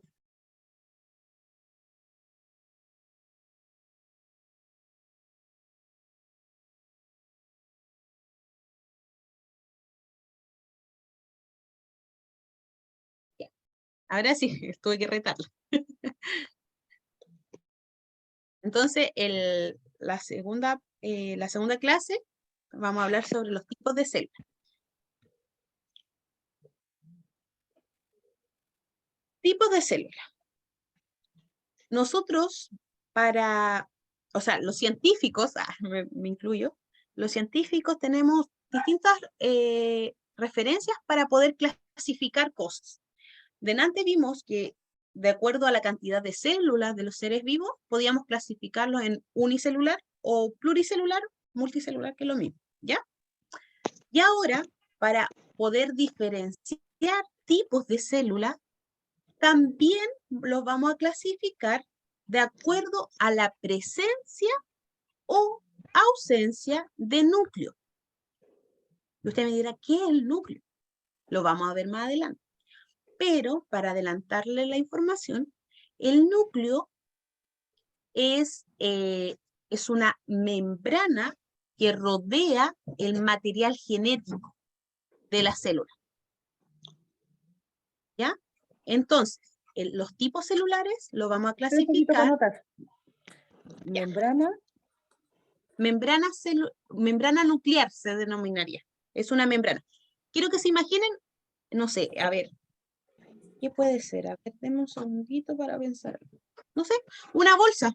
Ahora sí, tuve que retarla. Entonces, la segunda clase vamos a hablar sobre los tipos de células. Tipos de células. Nosotros, o sea, los científicos, me incluyo, los científicos tenemos distintas referencias para poder clasificar cosas. Delante vimos que de acuerdo a la cantidad de células de los seres vivos, podíamos clasificarlos en unicelular o pluricelular, multicelular, que es lo mismo, ¿ya? Y ahora, para poder diferenciar tipos de células, también los vamos a clasificar de acuerdo a la presencia o ausencia de núcleo. Y usted me dirá, ¿qué es el núcleo? Lo vamos a ver más adelante. Pero, para adelantarle la información, el núcleo es una membrana que rodea el material genético de la célula. ¿Ya? Entonces, los tipos celulares los vamos a clasificar. Membrana. Membrana nuclear se denominaría. Es una membrana. Quiero que se imaginen, no sé, a ver, ¿qué puede ser? A ver, denme un segundito para pensar. No sé, una bolsa.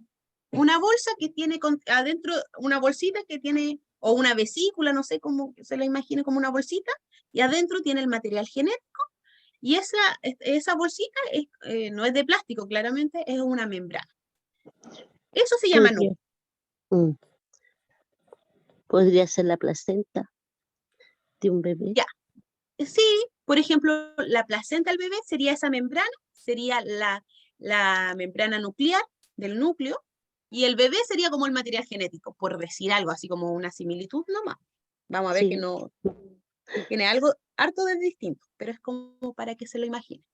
Una bolsa que tiene adentro, una bolsita que tiene, o una vesícula, no sé cómo se la imagine, como una bolsita, y adentro tiene el material genético, y esa bolsita no es de plástico, claramente, es una membrana. Eso se llama núcleo. Podría ser la placenta de un bebé. Ya. Sí, por ejemplo, la placenta del bebé sería esa membrana, sería la membrana nuclear del núcleo, y el bebé sería como el material genético, por decir algo, así como una similitud nomás. Vamos a ver que no tiene algo harto de distinto, pero es como para que se lo imagine.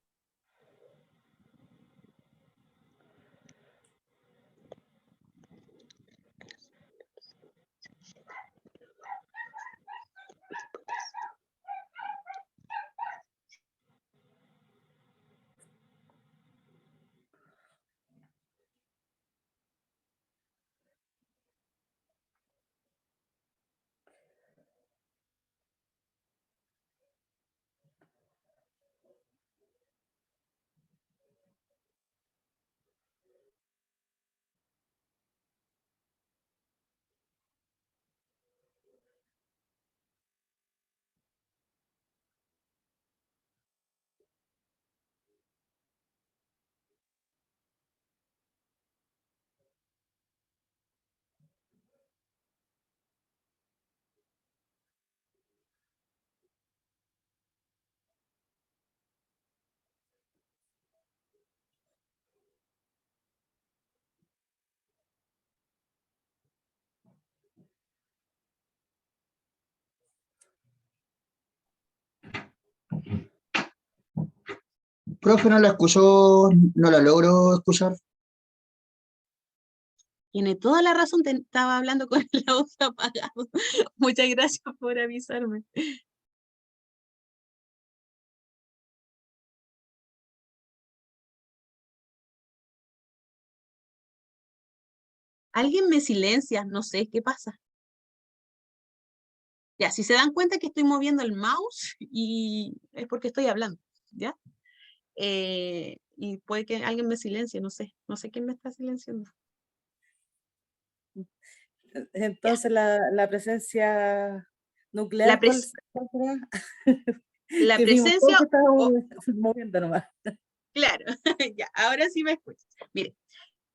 Profe, no la escuchó, no la logro escuchar. Tiene toda la razón, estaba hablando con el audio apagado. Muchas gracias por avisarme. Alguien me silencia, no sé qué pasa. Ya, si se dan cuenta que estoy moviendo el mouse y es porque estoy hablando, ¿ya? Y puede que alguien me silencie, no sé quién me está silenciando. Entonces la presencia nuclear, ¿cuál será? La Que vimos presencia, todos que estábamos moviendo nomás. claro, ya, ahora sí me escuchas. Mire,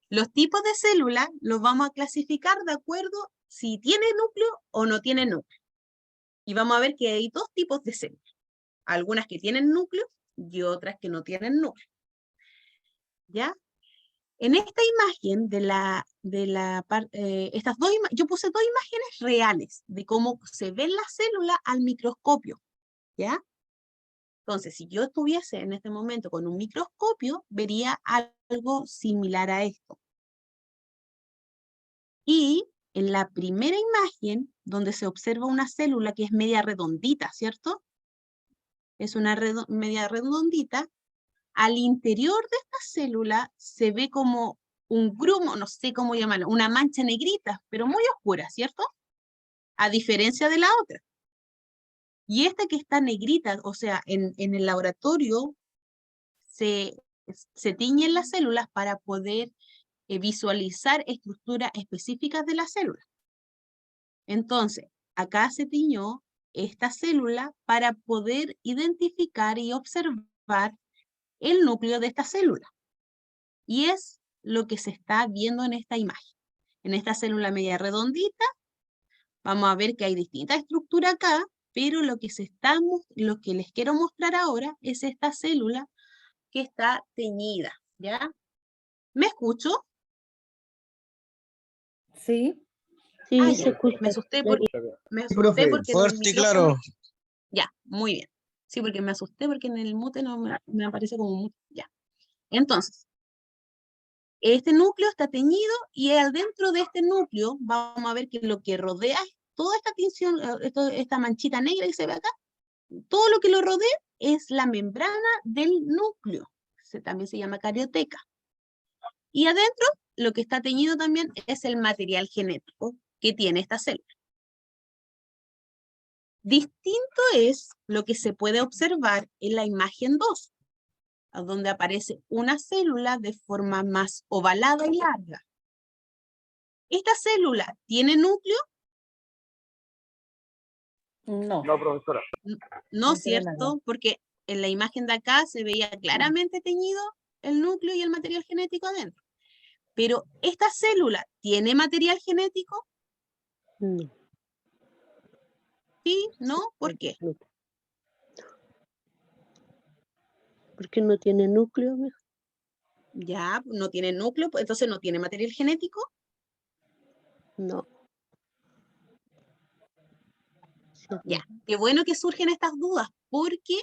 los tipos de células los vamos a clasificar de acuerdo si tiene núcleo o no tiene núcleo. Y vamos a ver que hay dos tipos de células. Algunas que tienen núcleo y otras que no tienen núcleo. ¿Ya? En esta imagen estas yo puse dos imágenes reales de cómo se ven las células al microscopio. ¿Ya? Entonces, si yo estuviese en este momento con un microscopio, vería algo similar a esto. Y en la primera imagen, donde se observa una célula que es media redondita, ¿cierto? Es una media redondita. Al interior de esta célula se ve como un grumo, no sé cómo llamarlo, una mancha negrita, pero muy oscura, ¿cierto? a diferencia de la otra. Y esta que está negrita, o sea, en el laboratorio se tiñen las células para poder visualizar estructuras específicas de la célula. Entonces, acá se tiñó esta célula para poder identificar y observar el núcleo de esta célula. Y es lo que se está viendo en esta imagen. En esta célula media redondita, vamos a ver que hay distintas estructuras acá, pero lo que les quiero mostrar ahora es esta célula que está teñida, ¿ya? ¿Me escucho? Sí. Sí, Ah, se ya. escucha. Me asusté clarito. me Sí, asusté profe. porque en el Fuerte y micrófono... claro. Ya, muy bien. Sí, porque me asusté porque en el mute no me aparece como mute. Ya. Entonces, este núcleo está teñido y adentro de este núcleo vamos a ver que lo que rodea toda esta tinción, esta manchita negra que se ve acá, todo lo que lo rodea es la membrana del núcleo. También se llama carioteca. Y adentro lo que está teñido también es el material genético que tiene esta célula. Distinto es lo que se puede observar en la imagen 2, donde aparece una célula de forma más ovalada y larga. ¿Esta célula tiene núcleo? No, No, profesora. No, no tiene ¿cierto? nada. Porque en la imagen de acá se veía claramente teñido el núcleo y el material genético adentro. Pero ¿esta célula tiene material genético? No, ¿Sí? ¿No? ¿Por qué? no. ¿Por qué no tiene núcleo, mijo? Ya, no tiene núcleo, pues entonces no tiene material genético. No. Sí, Ya, qué bueno que surgen estas dudas, porque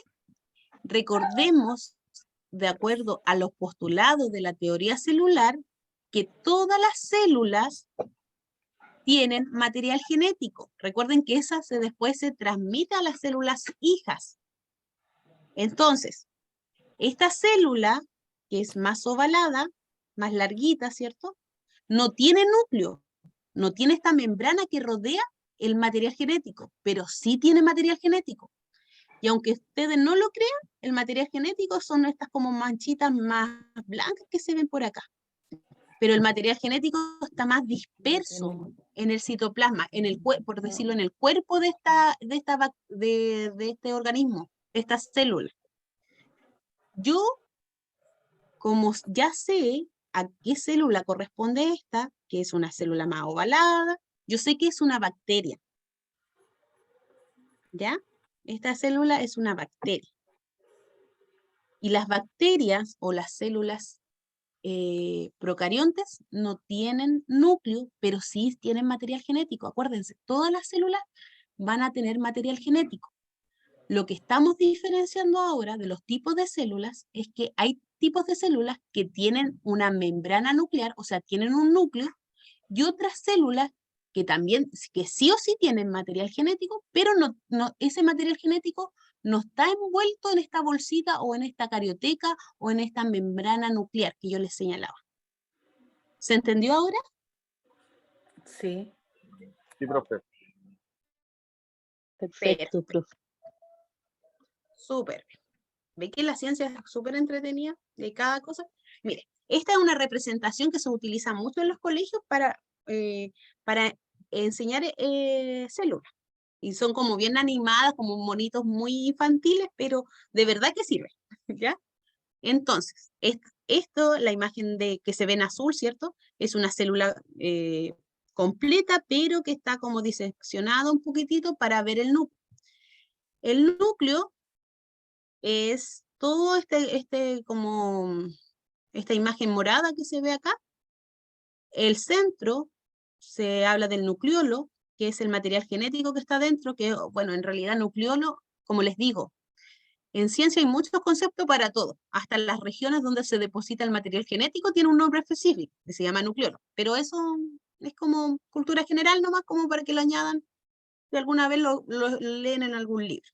recordemos, de acuerdo a los postulados de la teoría celular, que todas las células tienen material genético. Recuerden que esa después se transmite a las células hijas. Entonces, esta célula, que es más ovalada, más larguita, ¿cierto? No tiene núcleo, no tiene esta membrana que rodea el material genético, pero sí tiene material genético. Y aunque ustedes no lo crean, el material genético son estas como manchitas más blancas que se ven por acá. Pero el material genético está más disperso en el citoplasma, por decirlo, en el cuerpo de este organismo, de esta célula. Yo, como ya sé a qué célula corresponde esta, que es una célula más ovalada, yo sé que es una bacteria. ¿Ya? Esta célula es una bacteria. Y las bacterias o las células procariontes no tienen núcleo, pero sí tienen material genético. Acuérdense, todas las células van a tener material genético. Lo que estamos diferenciando ahora de los tipos de células es que hay tipos de células que tienen una membrana nuclear, o sea, tienen un núcleo, y otras células que también, que sí o sí tienen material genético, pero ese material genético no está envuelto en esta bolsita o en esta carioteca o en esta membrana nuclear que yo les señalaba. ¿Se entendió ahora? Sí. Sí, profe. perfecto, profe. Súper. ¿Ve que la ciencia es súper entretenida de cada cosa? Mire, esta es una representación que se utiliza mucho en los colegios para enseñar células. Y son como bien animadas, como monitos muy infantiles, pero de verdad que sirve, ¿ya? Entonces, esto, la imagen que se ve en azul, ¿cierto? Es una célula completa, pero que está como diseccionada un poquitito para ver el núcleo. El núcleo es todo esta imagen morada que se ve acá. El centro se habla del nucleolo, que es el material genético que está dentro, que, bueno, en realidad nucleolo, como les digo, en ciencia hay muchos conceptos para todo. Hasta las regiones donde se deposita el material genético tiene un nombre específico, que se llama nucleolo. Pero eso es como cultura general nomás, como para que lo añadan, si alguna vez lo leen en algún libro.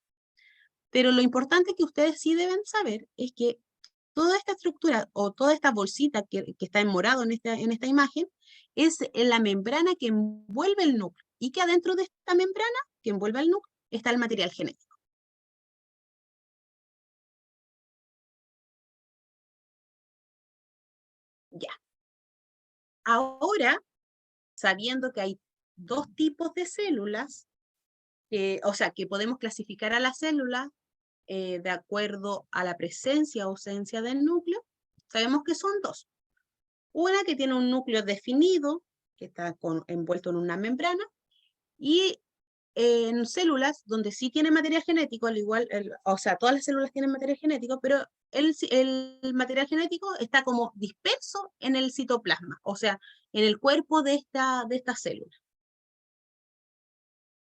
Pero lo importante que ustedes sí deben saber es que toda esta estructura o toda esta bolsita que está en morado en esta imagen es la membrana que envuelve el núcleo. y que adentro de esta membrana que envuelve al núcleo está el material genético. Ya. Ahora, sabiendo que hay dos tipos de células, o sea, que podemos clasificar a las células de acuerdo a la presencia o ausencia del núcleo, sabemos que son dos. Una que tiene un núcleo definido, que está envuelto en una membrana, y en células donde sí tiene material genético, al igual, o sea, todas las células tienen material genético, pero el material genético está como disperso en el citoplasma, o sea, en el cuerpo de esta célula.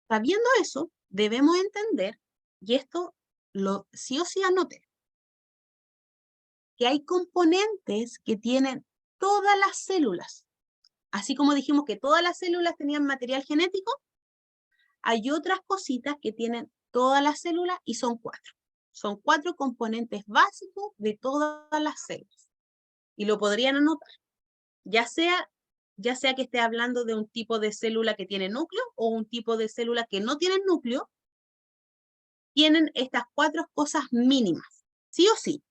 Sabiendo eso, debemos entender, y esto sí o sí anoté, que hay componentes que tienen todas las células. Así como dijimos que todas las células tenían material genético, hay otras cositas que tienen todas las células y son 4. Son 4 componentes básicos de todas las células. Y lo podrían anotar. Ya sea que esté hablando de un tipo de célula que tiene núcleo o un tipo de célula que no tiene núcleo, tienen estas 4 cosas mínimas, sí o sí.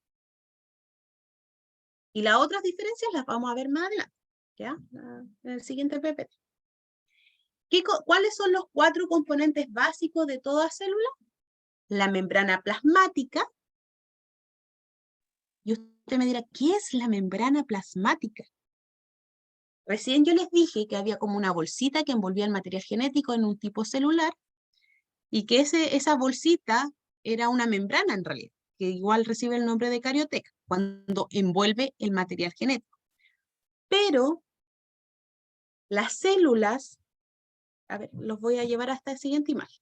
Y las otras diferencias las vamos a ver más adelante, ¿ya? En el siguiente PPT. ¿Cuáles son los 4 componentes básicos de toda célula? La membrana plasmática. Y usted me dirá, ¿qué es la membrana plasmática? Recién yo les dije que había como una bolsita que envolvía el material genético en un tipo celular y que esa bolsita era una membrana en realidad, que igual recibe el nombre de carioteca, cuando envuelve el material genético. Pero las células, a ver, los voy a llevar hasta la siguiente imagen.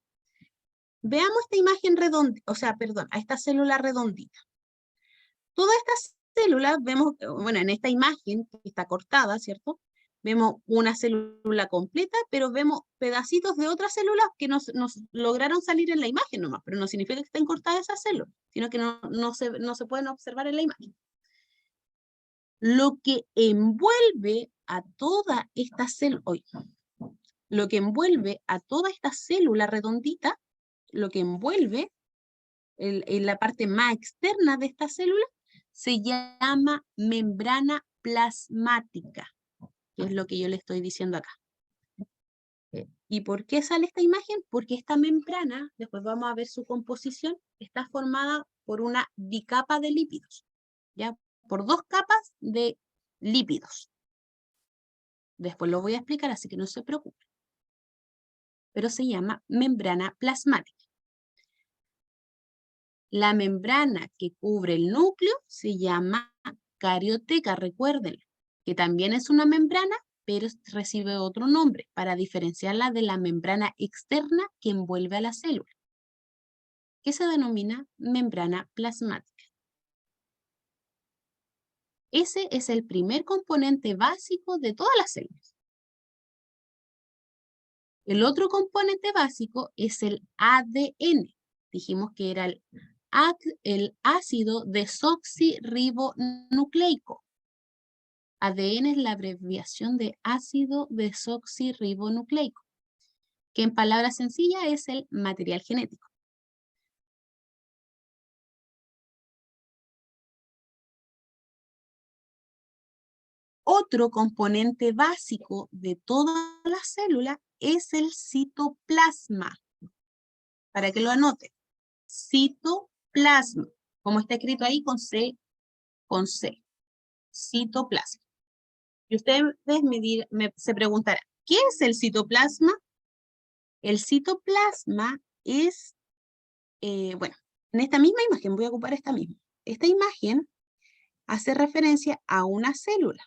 Veamos esta imagen redondita, o sea, perdón, a esta célula redondita. Todas estas células vemos, bueno, en esta imagen que está cortada, ¿cierto? Vemos una célula completa, pero vemos pedacitos de otras células que nos lograron salir en la imagen nomás, pero no significa que estén cortadas esas células, sino que no se pueden observar en la imagen. Lo que envuelve a toda esta célula, lo que envuelve a toda esta célula redondita, lo que envuelve en la parte más externa de esta célula, se llama membrana plasmática, que es lo que yo le estoy diciendo acá. ¿Y por qué sale esta imagen? Porque esta membrana, después vamos a ver su composición, está formada por una bicapa de lípidos, ¿ya? Por 2 capas de lípidos. Después lo voy a explicar, así que no se preocupen. Pero se llama membrana plasmática. La membrana que cubre el núcleo se llama carioteca, recuérdenlo, que también es una membrana, pero recibe otro nombre para diferenciarla de la membrana externa que envuelve a la célula, que se denomina membrana plasmática. Ese es el primer componente básico de todas las células. El otro componente básico es el ADN. Dijimos que era el ácido desoxirribonucleico. ADN es la abreviación de ácido desoxirribonucleico, que en palabras sencillas es el material genético. Otro componente básico de todas las células es el citoplasma. Para que lo anoten. Citoplasma. Como está escrito ahí con C. Citoplasma. Y ustedes se preguntarán, ¿qué es el citoplasma? El citoplasma es, bueno, en esta misma imagen, voy a ocupar esta misma. Esta imagen hace referencia a una célula,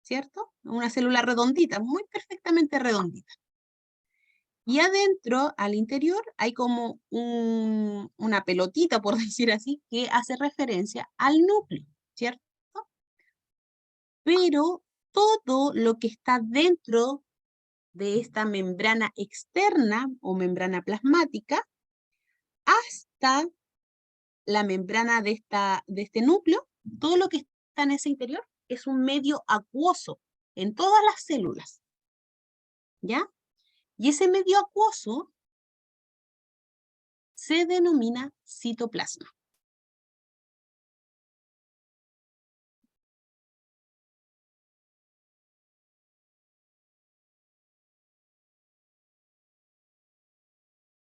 ¿cierto? Una célula redondita, muy perfectamente redondita. Y adentro, al interior, hay como una pelotita, por decir así, que hace referencia al núcleo, ¿cierto? Pero todo lo que está dentro de esta membrana externa o membrana plasmática, hasta la membrana de este núcleo, todo lo que está en ese interior es un medio acuoso en todas las células, ¿ya? Y ese medio acuoso se denomina citoplasma.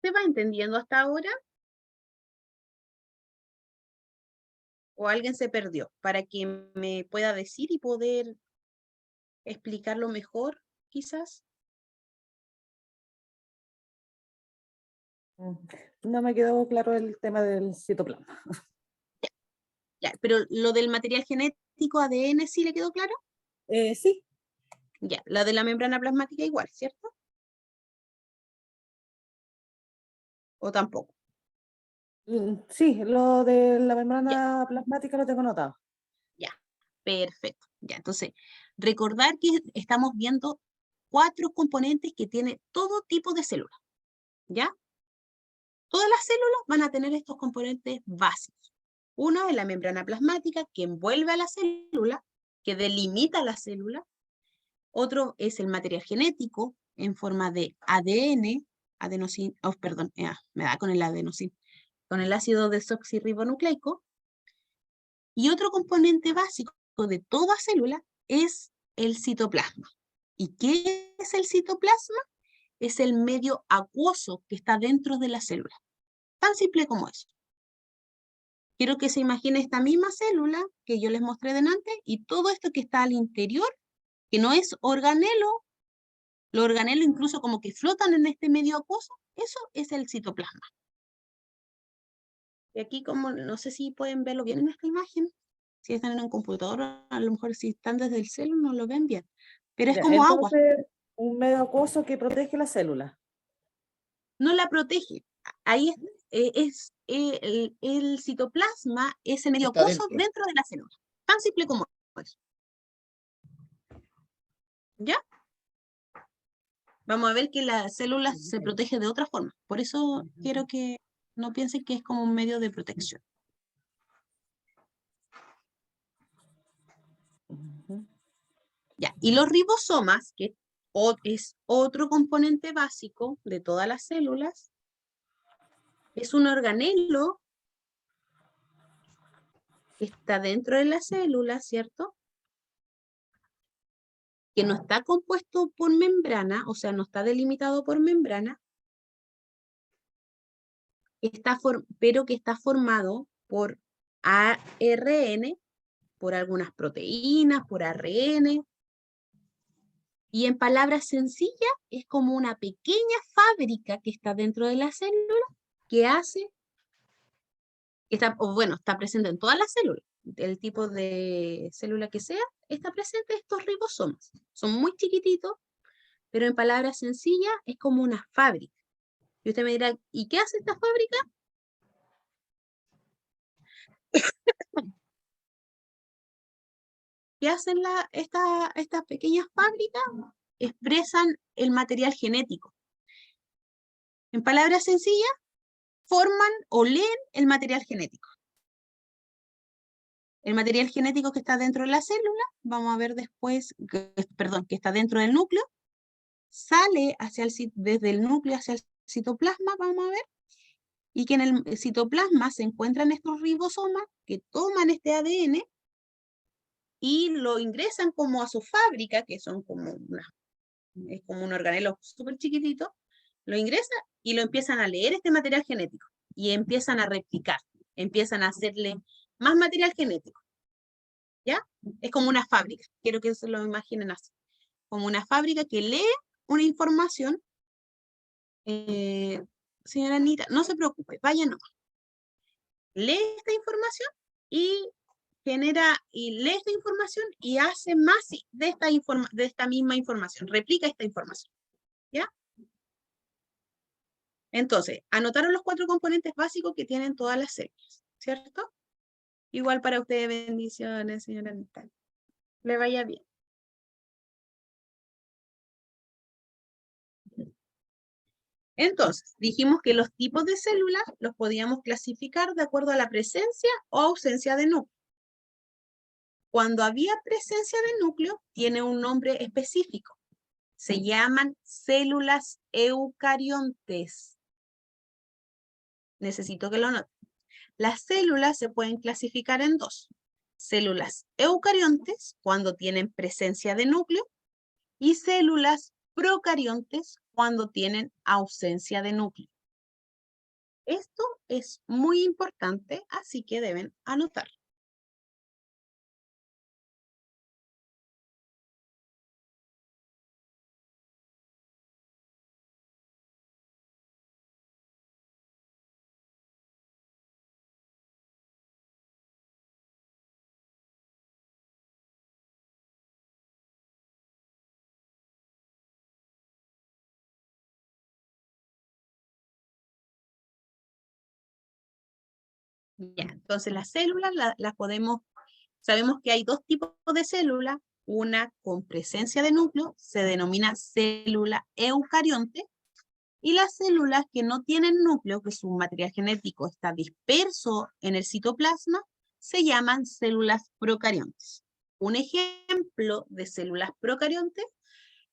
¿Se va entendiendo hasta ahora? ¿O alguien se perdió? Para que me pueda decir y poder explicarlo mejor, quizás. No me quedó claro el tema del citoplasma. Ya, pero lo del material genético, ADN, ¿sí le quedó claro? Sí, Ya, la de la membrana plasmática igual, ¿cierto? ¿O tampoco? sí, lo de la membrana plasmática lo tengo notado. Ya, perfecto. Ya, entonces, recordar que estamos viendo 4 componentes que tiene todo tipo de células, ¿ya? Todas las células van a tener estos componentes básicos. Uno es la membrana plasmática, que envuelve a la célula, que delimita la célula. Otro es el material genético, en forma de ADN, perdón, me da con el adenosín, con el ácido desoxirribonucleico. Y otro componente básico de toda célula es el citoplasma. ¿Y qué es el citoplasma? Es el medio acuoso que está dentro de la célula. Tan simple como eso. Quiero que se imagine esta misma célula que yo les mostré delante y todo esto que está al interior, que no es organelo, los organelos incluso como que flotan en este medio acuoso, eso es el citoplasma. Y aquí como, no sé si pueden verlo bien en esta imagen, si están en un computador, a lo mejor si están desde el celu no lo ven bien, pero es Ya, como agua, entonces, un medio acuoso que protege la célula. no la protege. Ahí el citoplasma es el medio Está acuoso dentro. dentro de la célula. Tan simple como eso. ¿Ya? Vamos a ver que la célula se protege de otra forma. Por eso quiero que no piensen que es como un medio de protección. Ujú. Ya, y los ribosomas, que es otro componente básico de todas las células, es un organelo que está dentro de la célula, ¿cierto? Que no está compuesto por membrana, o sea, no está delimitado por membrana, pero que está formado por ARN, por algunas proteínas, por ARN, y en palabras sencillas, es como una pequeña fábrica que está dentro de la célula que hace, está presente en todas las células, el tipo de célula que sea, está presente estos ribosomas. Son muy chiquititos, pero en palabras sencillas es como una fábrica. Y usted me dirá, ¿y qué hace esta fábrica? ¿Qué hacen estas pequeñas fábricas? Expresan el material genético. En palabras sencillas, forman o leen el material genético. El material genético que está dentro de la célula, vamos a ver después, que está dentro del núcleo, sale desde el núcleo hacia el citoplasma, vamos a ver, y que en el citoplasma se encuentran estos ribosomas que toman este ADN y lo ingresan como a su fábrica, que son es como un organelo súper chiquitito, lo ingresan y lo empiezan a leer este material genético y empiezan a replicar, empiezan a hacerle más material genético. ¿Ya? Es como una fábrica, quiero que se lo imaginen así, como una fábrica que lee una información. Señora Anita, no se preocupe, vaya nomás. Lee esta información y lee esta información y hace más de esta misma información, replica esta información. ¿Ya? Entonces, anotaron los 4 componentes básicos que tienen todas las células, ¿cierto? Igual para ustedes, bendiciones, señora Anita. Le vaya bien. Entonces, dijimos que los tipos de células los podíamos clasificar de acuerdo a la presencia o ausencia de núcleo. Cuando había presencia de núcleo, tiene un nombre específico. Se llaman células eucariontes. Necesito que lo noten. Las células se pueden clasificar en dos. Células eucariontes, cuando tienen presencia de núcleo, y células procariontes, cuando tienen ausencia de núcleo. Esto es muy importante, así que deben anotar. Ya, entonces las células las podemos, sabemos que hay dos tipos de células, una con presencia de núcleo, se denomina célula eucarionte, y las células que no tienen núcleo, que su material genético está disperso en el citoplasma, se llaman células procariontes. Un ejemplo de células procariontes,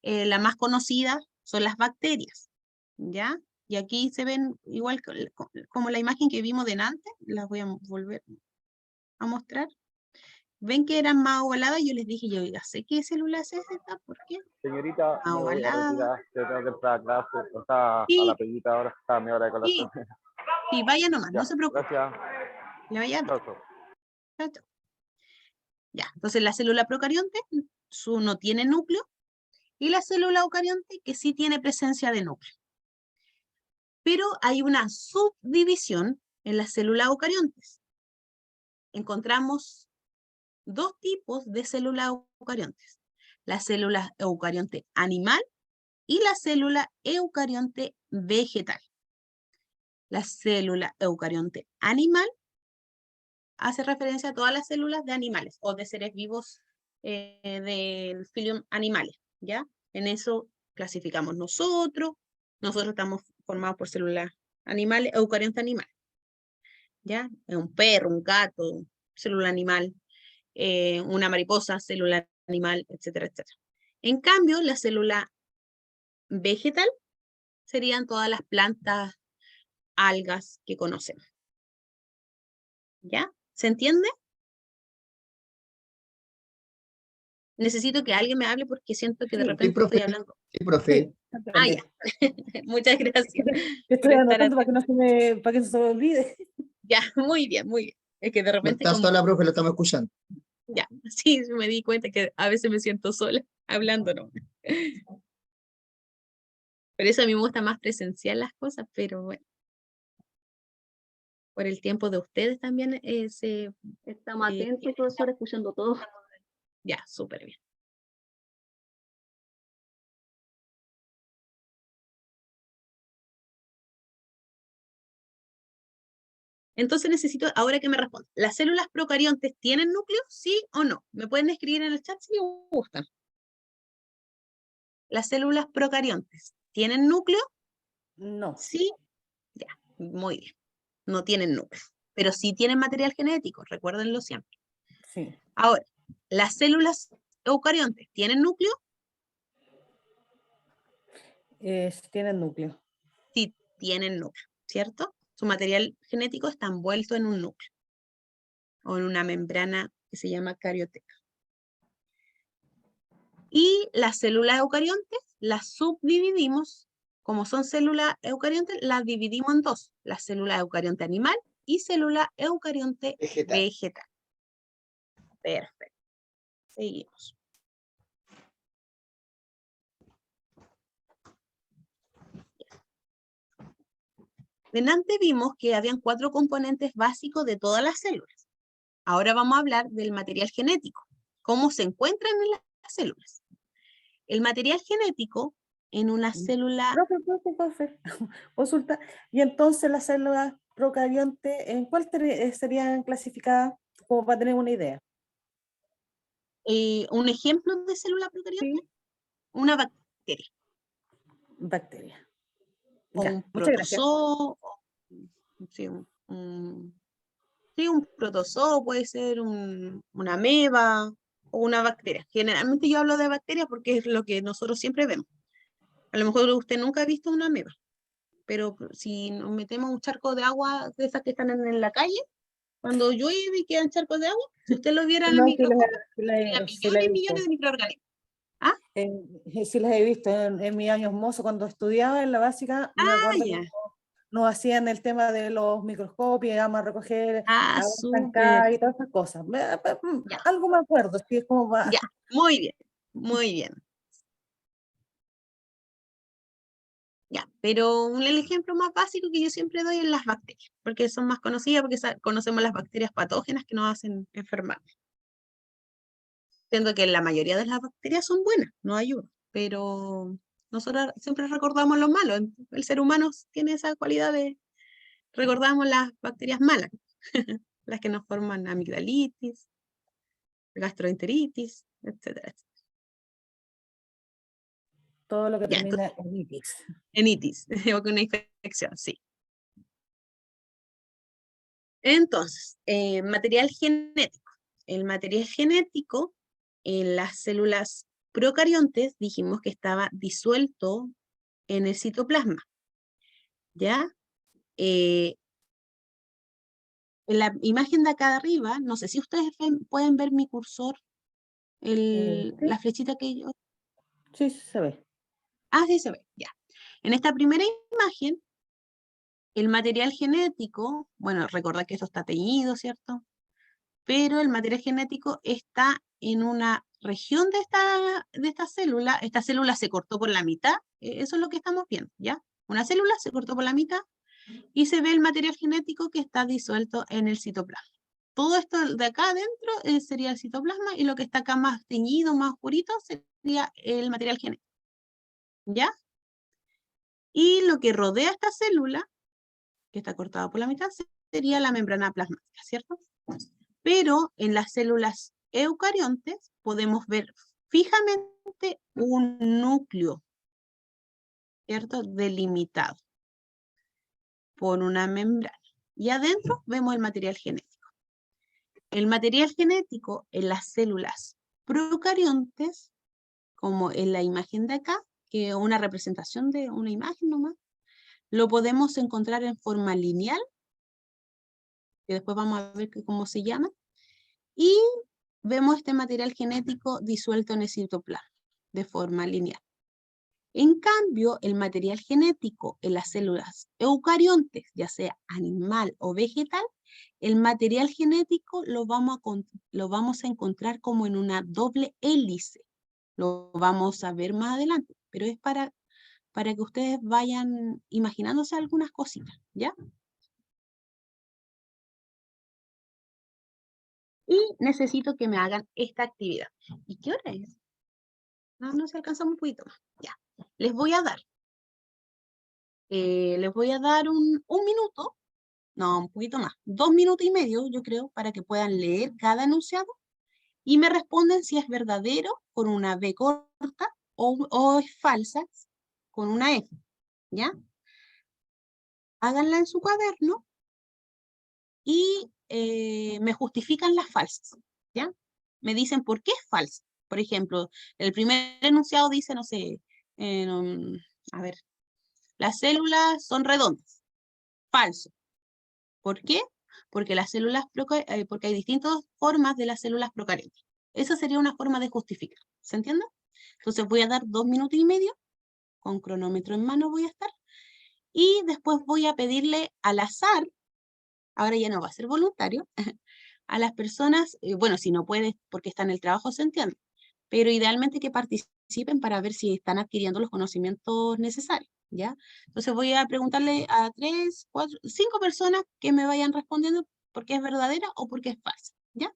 la más conocida son las bacterias, ¿ya? Y aquí se ven igual como la imagen que vimos delante, las voy a volver a mostrar. ¿Ven que eran más ovaladas? Yo les dije, yo ya sé qué célula es esta, ¿por qué? Señorita, me voy a Ovalada. retirar, yo tengo que entrar a clase, está Sí. a la peguita ahora, está a mi hora de colación. Sí, vaya nomás, Ya, no se preocupe. gracias. Le vaya bien. Chao, chao. Chao, chao. Ya, entonces la célula procarionte no tiene núcleo, y la célula eucarionte que sí tiene presencia de núcleo. Pero hay una subdivisión en las células eucariontes. Encontramos dos tipos de células eucariontes. La célula eucarionte animal y la célula eucarionte vegetal. La célula eucarionte animal hace referencia a todas las células de animales o de seres vivos del filium animales, ¿ya? En eso clasificamos nosotros. Nosotros estamos formados por células animales, eucarionte animal, ¿ya? Un perro, un gato, célula animal, una mariposa, célula animal, etcétera, etcétera. En cambio, la célula vegetal serían todas las plantas, algas que conocemos. ¿Ya? ¿Se entiende? Necesito que alguien me hable porque siento que de Sí, repente profe. estoy hablando. Sí, profe. Ah, ya. Muchas gracias. Yo estoy por estar anotando para atenta. que para que no se me olvide. Ya, muy bien, muy bien. Es que de No repente está como, sola, profe, lo estamos escuchando. ya, sí, me di cuenta que a veces me siento sola hablando, ¿no? Por eso a mí me gusta más presenciar las cosas, pero bueno. Por el tiempo de ustedes también Estamos atentos, profesor, escuchando todo. ya, súper bien. Entonces necesito ahora que me respondan. ¿Las células procariontes tienen núcleo? ¿Sí o no? ¿Me pueden escribir en el chat si gustan? ¿Las células procariontes tienen núcleo? No, Sí. Ya, muy bien. No tienen núcleo, pero sí tienen material genético, recuérdenlo siempre. sí. Ahora, ¿las células eucariontes tienen núcleo? Tienen núcleo. Sí, tienen núcleo, ¿cierto? Su material genético está envuelto en un núcleo o en una membrana que se llama carioteca. Y las células eucariontes las subdividimos, como son células eucariontes, las dividimos en dos, la célula eucarionte animal y célula eucarionte vegetal. Perfecto. Seguimos. Delante vimos que habían 4 componentes básicos de todas las células. Ahora vamos a hablar del material genético, cómo se encuentran en las células. El material genético en una célula... Profe, consulta. Y entonces las células procariontes, ¿en cuál serían clasificadas? Como para tener una idea. un ejemplo de célula procarionte, Sí. una bacteria, Bacteria. o Ya, un muchas gracias. protozoo, sí, sí, un protozoo puede ser una ameba, o una bacteria. Generalmente yo hablo de bacterias porque es lo que nosotros siempre vemos. A lo mejor usted nunca ha visto una ameba, pero si nos metemos un charco de agua de esas que están en la calle, cuando llueve y quedan charcos de agua, si usted lo viera en el No, sí microscopio, la serían he millones y visto. millones de microorganismos. ¿Ah? Sí las he visto en mis años mozos cuando estudiaba en la básica, me acuerdo que Ya. nos hacían el tema de los microscopios, íbamos a recoger Ah, agua súper. estancada y todas esas cosas. Ya, Algo me acuerdo, sí, es como ya. Muy bien, muy bien. Ya, pero el ejemplo más básico que yo siempre doy es las bacterias, porque son más conocidas, porque conocemos las bacterias patógenas que nos hacen enfermar. Siendo que la mayoría de las bacterias son buenas, no hay uno, pero nosotros siempre recordamos lo malo. El ser humano tiene esa cualidad de recordamos las bacterias malas, las que nos forman amigdalitis, gastroenteritis, etcétera. todo lo que Ya, termina en itis. en itis, o con una infección, sí. Entonces, material genético. El material genético en las células procariontes dijimos que estaba disuelto en el citoplasma, ¿ya? En la imagen de acá de arriba, no sé si ustedes pueden ver mi cursor, Sí, la flechita que yo... sí, sí se ve. Ah, sí se ve, ya. En esta primera imagen, el material genético, bueno, recordad que esto está teñido, ¿cierto? Pero el material genético está en una región de esta célula se cortó por la mitad, eso es lo que estamos viendo, ¿ya? Una célula se cortó por la mitad y se ve el material genético que está disuelto en el citoplasma. Todo esto de acá adentro sería el citoplasma y lo que está acá más teñido, más oscurito, sería el material genético, ¿ya? Y lo que rodea esta célula, que está cortada por la mitad, sería la membrana plasmática, ¿cierto? Pero en las células eucariontes podemos ver fijamente un núcleo, ¿cierto? Delimitado por una membrana. Y adentro vemos el material genético. El material genético en las células procariontes, como en la imagen de acá, que es una representación de una imagen nomás, lo podemos encontrar en forma lineal, que después vamos a ver cómo se llama, y vemos este material genético disuelto en el citoplasma de forma lineal. En cambio, el material genético en las células eucariontes, ya sea animal o vegetal, el material genético lo vamos a encontrar como en una doble hélice. Lo vamos a ver más adelante, pero es para que ustedes vayan imaginándose algunas cositas, ¿ya? Y necesito que me hagan esta actividad. ¿Y qué hora es? No se alcanza un poquito más. Ya. Les voy a dar un minuto, no, un poquito más, 2 minutos y medio, yo creo, para que puedan leer cada enunciado y me responden si es verdadero con una B corta o es falsa con una F, ¿ya? Háganla en su cuaderno y me justifican las falsas, ¿ya? Me dicen por qué es falsa. Por ejemplo, el primer enunciado dice, no sé, a ver, las células son redondas. Falso. ¿Por qué? Porque porque hay distintas formas de las células procarióticas. Esa sería una forma de justificar. ¿Se entiende? Entonces voy a dar 2 minutos y medio, con cronómetro en mano voy a estar, y después voy a pedirle al azar, ahora ya no va a ser voluntario, a las personas, bueno, si no puedes porque está en el trabajo, se entiende, pero idealmente que participen para ver si están adquiriendo los conocimientos necesarios, ¿ya? Entonces voy a preguntarle a 3, 4, 5 personas que me vayan respondiendo porque es verdadera o porque es falsa, ¿ya?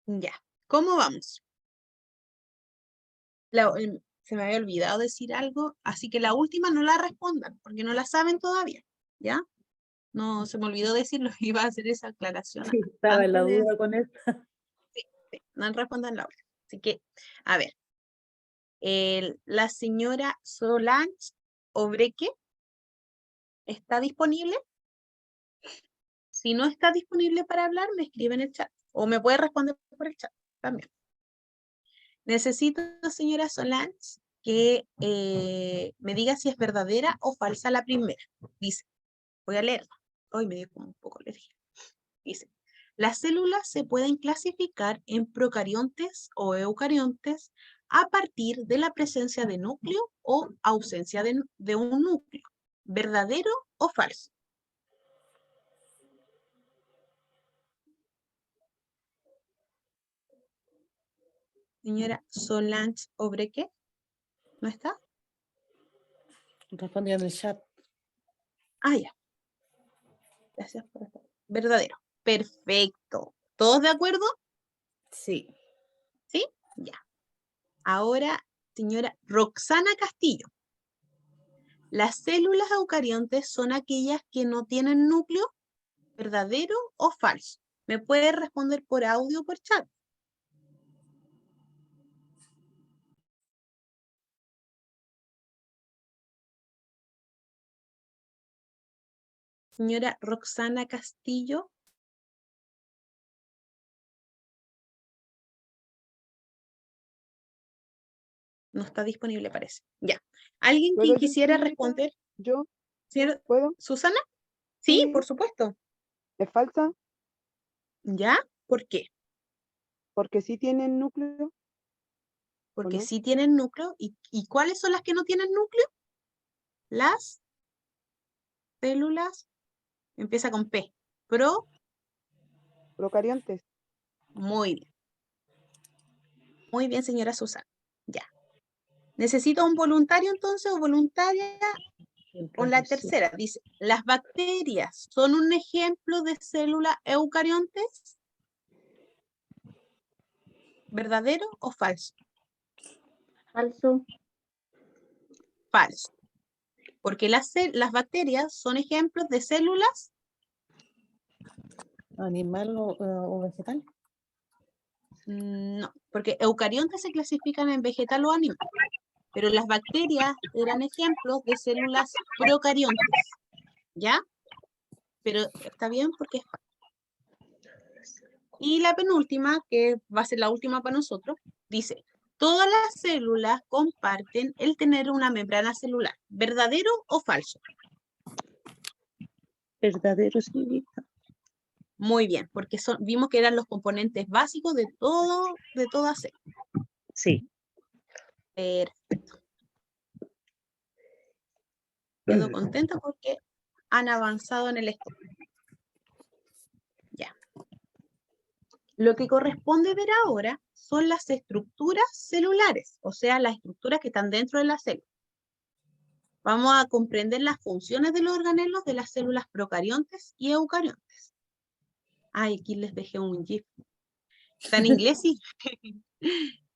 Ya, ¿cómo vamos? Se me había olvidado decir algo, así que la última no la respondan, porque no la saben todavía, ¿ya? No, se me olvidó decirlo, iba a hacer esa aclaración Sí, estaba en la antes de- duda con esto. sí, no respondan la otra. Así que, a ver, la señora Solange Obreque está disponible. Si no está disponible para hablar, me escribe en el chat, o me puede responder por el chat también. Necesito, señora Solange, que me diga si es verdadera o falsa la primera. Dice, voy a leerla. Hoy me dio como un poco alergia. Dice, las células se pueden clasificar en procariontes o eucariontes a partir de la presencia de núcleo o ausencia de un núcleo. ¿Verdadero o falso? Señora Solange Obreque, ¿no está? Respondió en el chat. Ah, ya. Gracias por estar. Verdadero. Perfecto. ¿Todos de acuerdo? Sí. ¿Sí? Ya. Ahora, señora Roxana Castillo. Las células eucariontes son aquellas que no tienen núcleo, ¿verdadero o falso? ¿Me puede responder por audio o por chat? Señora Roxana Castillo. No está disponible, parece. Ya. ¿Alguien ¿Puedo que yo, quisiera señorita? responder? ¿Yo Señora puedo? Susana. Sí, Sí. por supuesto. ¿Es falsa? ¿Ya? ¿Por qué? Porque sí tienen núcleo. Porque no? sí tienen núcleo. ¿Y cuáles son las que no tienen núcleo? Las células, empieza con P. Procariontes. Muy bien. Muy bien, señora Susana. Ya. ¿Necesito un voluntario entonces o voluntaria? Con la tercera, dice, ¿las bacterias son un ejemplo de célula eucariontes? ¿Verdadero o falso? Falso. Falso. Porque las bacterias son ejemplos de células. ¿Animal o vegetal? No, porque eucariontes se clasifican en vegetal o animal. Pero las bacterias eran ejemplos de células procariontes. ¿Ya? Pero está bien porque es falso. Y la penúltima, que va a ser la última para nosotros, dice, todas las células comparten el tener una membrana celular. ¿Verdadero o falso? Verdadero, señorita. Muy bien, porque vimos que eran los componentes básicos de toda célula. Sí. Perfecto. Quedo contenta porque han avanzado en el estudio. Ya. Lo que corresponde ver ahora son las estructuras celulares, o sea, las estructuras que están dentro de la célula. Vamos a comprender las funciones de los organelos de las células procariontes y eucariontes. Ay, aquí les dejé un GIF. Está en inglés, sí.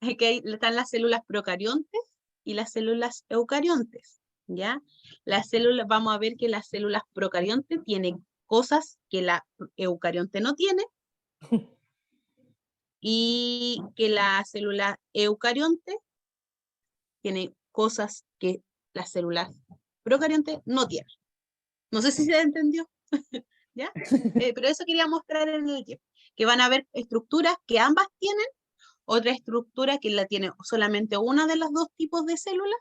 Aquí están las células procariontes y las células eucariontes, ¿ya? Las células, vamos a ver que las células procariontes tienen cosas que la eucarionte no tiene y que la célula eucarionte tiene cosas que las células procariontes no tienen. No sé si se entendió, ¿ya? Pero eso quería mostrar en el GIF, que van a haber estructuras que ambas tienen, otra estructura que la tiene solamente una de los dos tipos de células,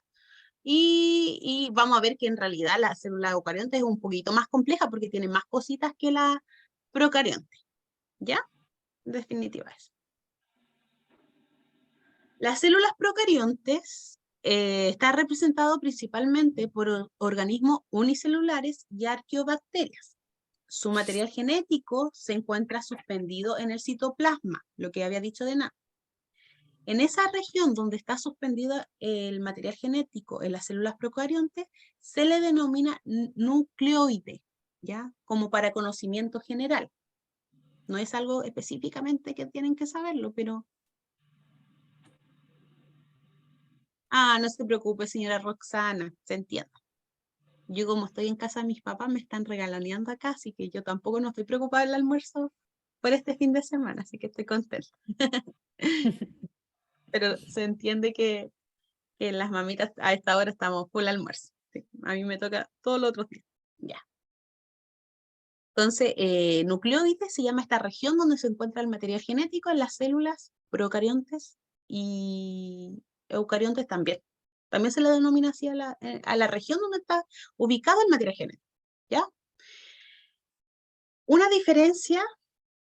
y vamos a ver que en realidad la célula eucarionte es un poquito más compleja porque tiene más cositas que la procarionte, ¿ya? En definitiva eso. Las células procariontes está representado principalmente por organismos unicelulares y arqueobacterias. Su material genético se encuentra suspendido en el citoplasma, lo que había dicho de nada. En esa región donde está suspendido el material genético en las células procariontes, se le denomina nucleoide, ¿ya? Como para conocimiento general. No es algo específicamente que tienen que saberlo, pero... Ah, no se preocupe, señora Roxana, se entiende. Yo como estoy en casa de mis papás, me están regaloneando acá, así que yo tampoco no estoy preocupada del almuerzo por este fin de semana, así que estoy contenta. Pero se entiende que las mamitas a esta hora estamos full almuerzo. Sí, a mí me toca todos los otros días. Ya. Entonces, nucleóides se llama esta región donde se encuentra el material genético en las células procariontes y eucariontes también. También se le denomina así a la región donde está ubicado el material genético. ¿Ya? Una diferencia,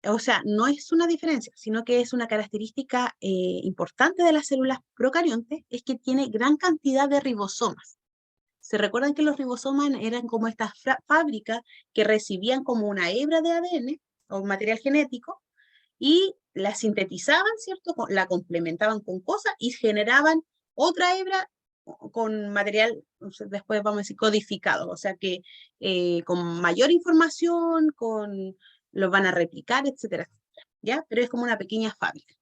o sea, no es una diferencia, sino que es una característica importante de las células procariontes, es que tiene gran cantidad de ribosomas. ¿Se recuerdan que los ribosomas eran como estas fábricas que recibían como una hebra de ADN o material genético y la sintetizaban, ¿cierto? La complementaban con cosas y generaban otra hebra con material, después vamos a decir, codificado, o sea que con mayor información, los van a replicar, etcétera, etcétera, ¿ya? Pero es como una pequeña fábrica.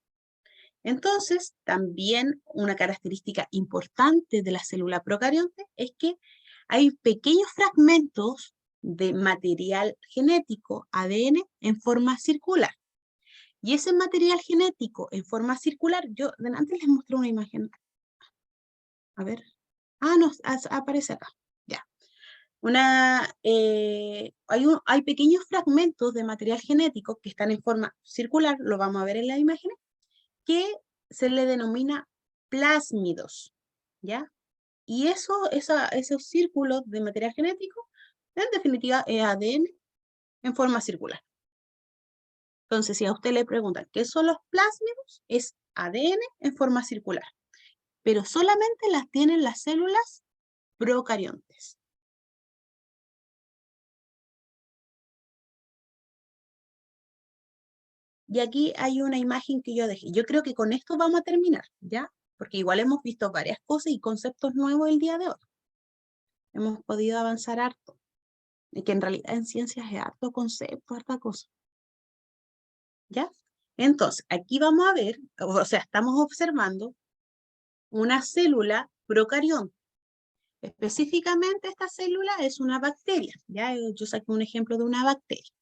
Entonces, también una característica importante de la célula procarionte es que hay pequeños fragmentos de material genético, ADN, en forma circular. Y ese material genético en forma circular, yo antes les mostré una imagen. A ver. Ah, no, aparece acá. Ya. Hay pequeños fragmentos de material genético que están en forma circular, lo vamos a ver en la imagen, que se le denomina plásmidos, ¿ya? Y esos círculos de material genético, en definitiva, es ADN en forma circular. Entonces, si a usted le preguntan qué son los plásmidos, es ADN en forma circular, pero solamente las tienen las células procariontes. Y aquí hay una imagen que yo dejé. Yo creo que con esto vamos a terminar, ¿ya? Porque igual hemos visto varias cosas y conceptos nuevos el día de hoy. Hemos podido avanzar harto. Y que en realidad en ciencias es harto concepto, harta cosa. ¿Ya? Entonces, aquí vamos a ver, o sea, estamos observando una célula procarionte. Específicamente esta célula es una bacteria, ¿ya? Yo saqué un ejemplo de una bacteria.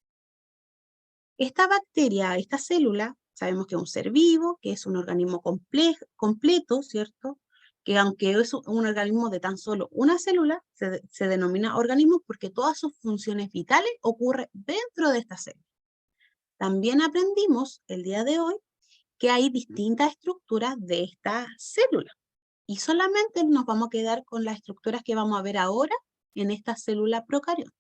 Esta bacteria, esta célula, sabemos que es un ser vivo, que es un organismo completo, ¿cierto? Que aunque es un organismo de tan solo una célula, se denomina organismo porque todas sus funciones vitales ocurren dentro de esta célula. También aprendimos el día de hoy que hay distintas estructuras de esta célula. Y solamente nos vamos a quedar con las estructuras que vamos a ver ahora en esta célula procarionte.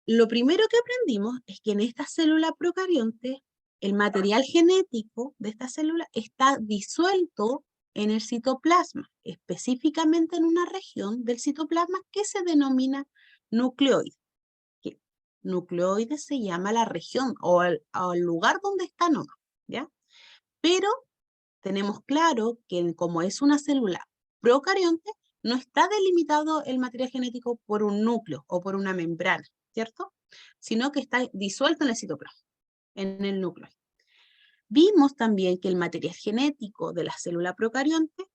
Lo primero que aprendimos es que en esta célula procarionte, el material genético de esta célula está disuelto en el citoplasma, específicamente en una región del citoplasma que se denomina nucleoide. Nucleoide se llama la región o el lugar donde está nomás, ¿ya? Pero tenemos claro que como es una célula procarionte, no está delimitado el material genético por un núcleo o por una membrana, ¿cierto? Sino que está disuelto en el citoplasma, en el núcleo. Vimos también que el material genético de la célula procarionte,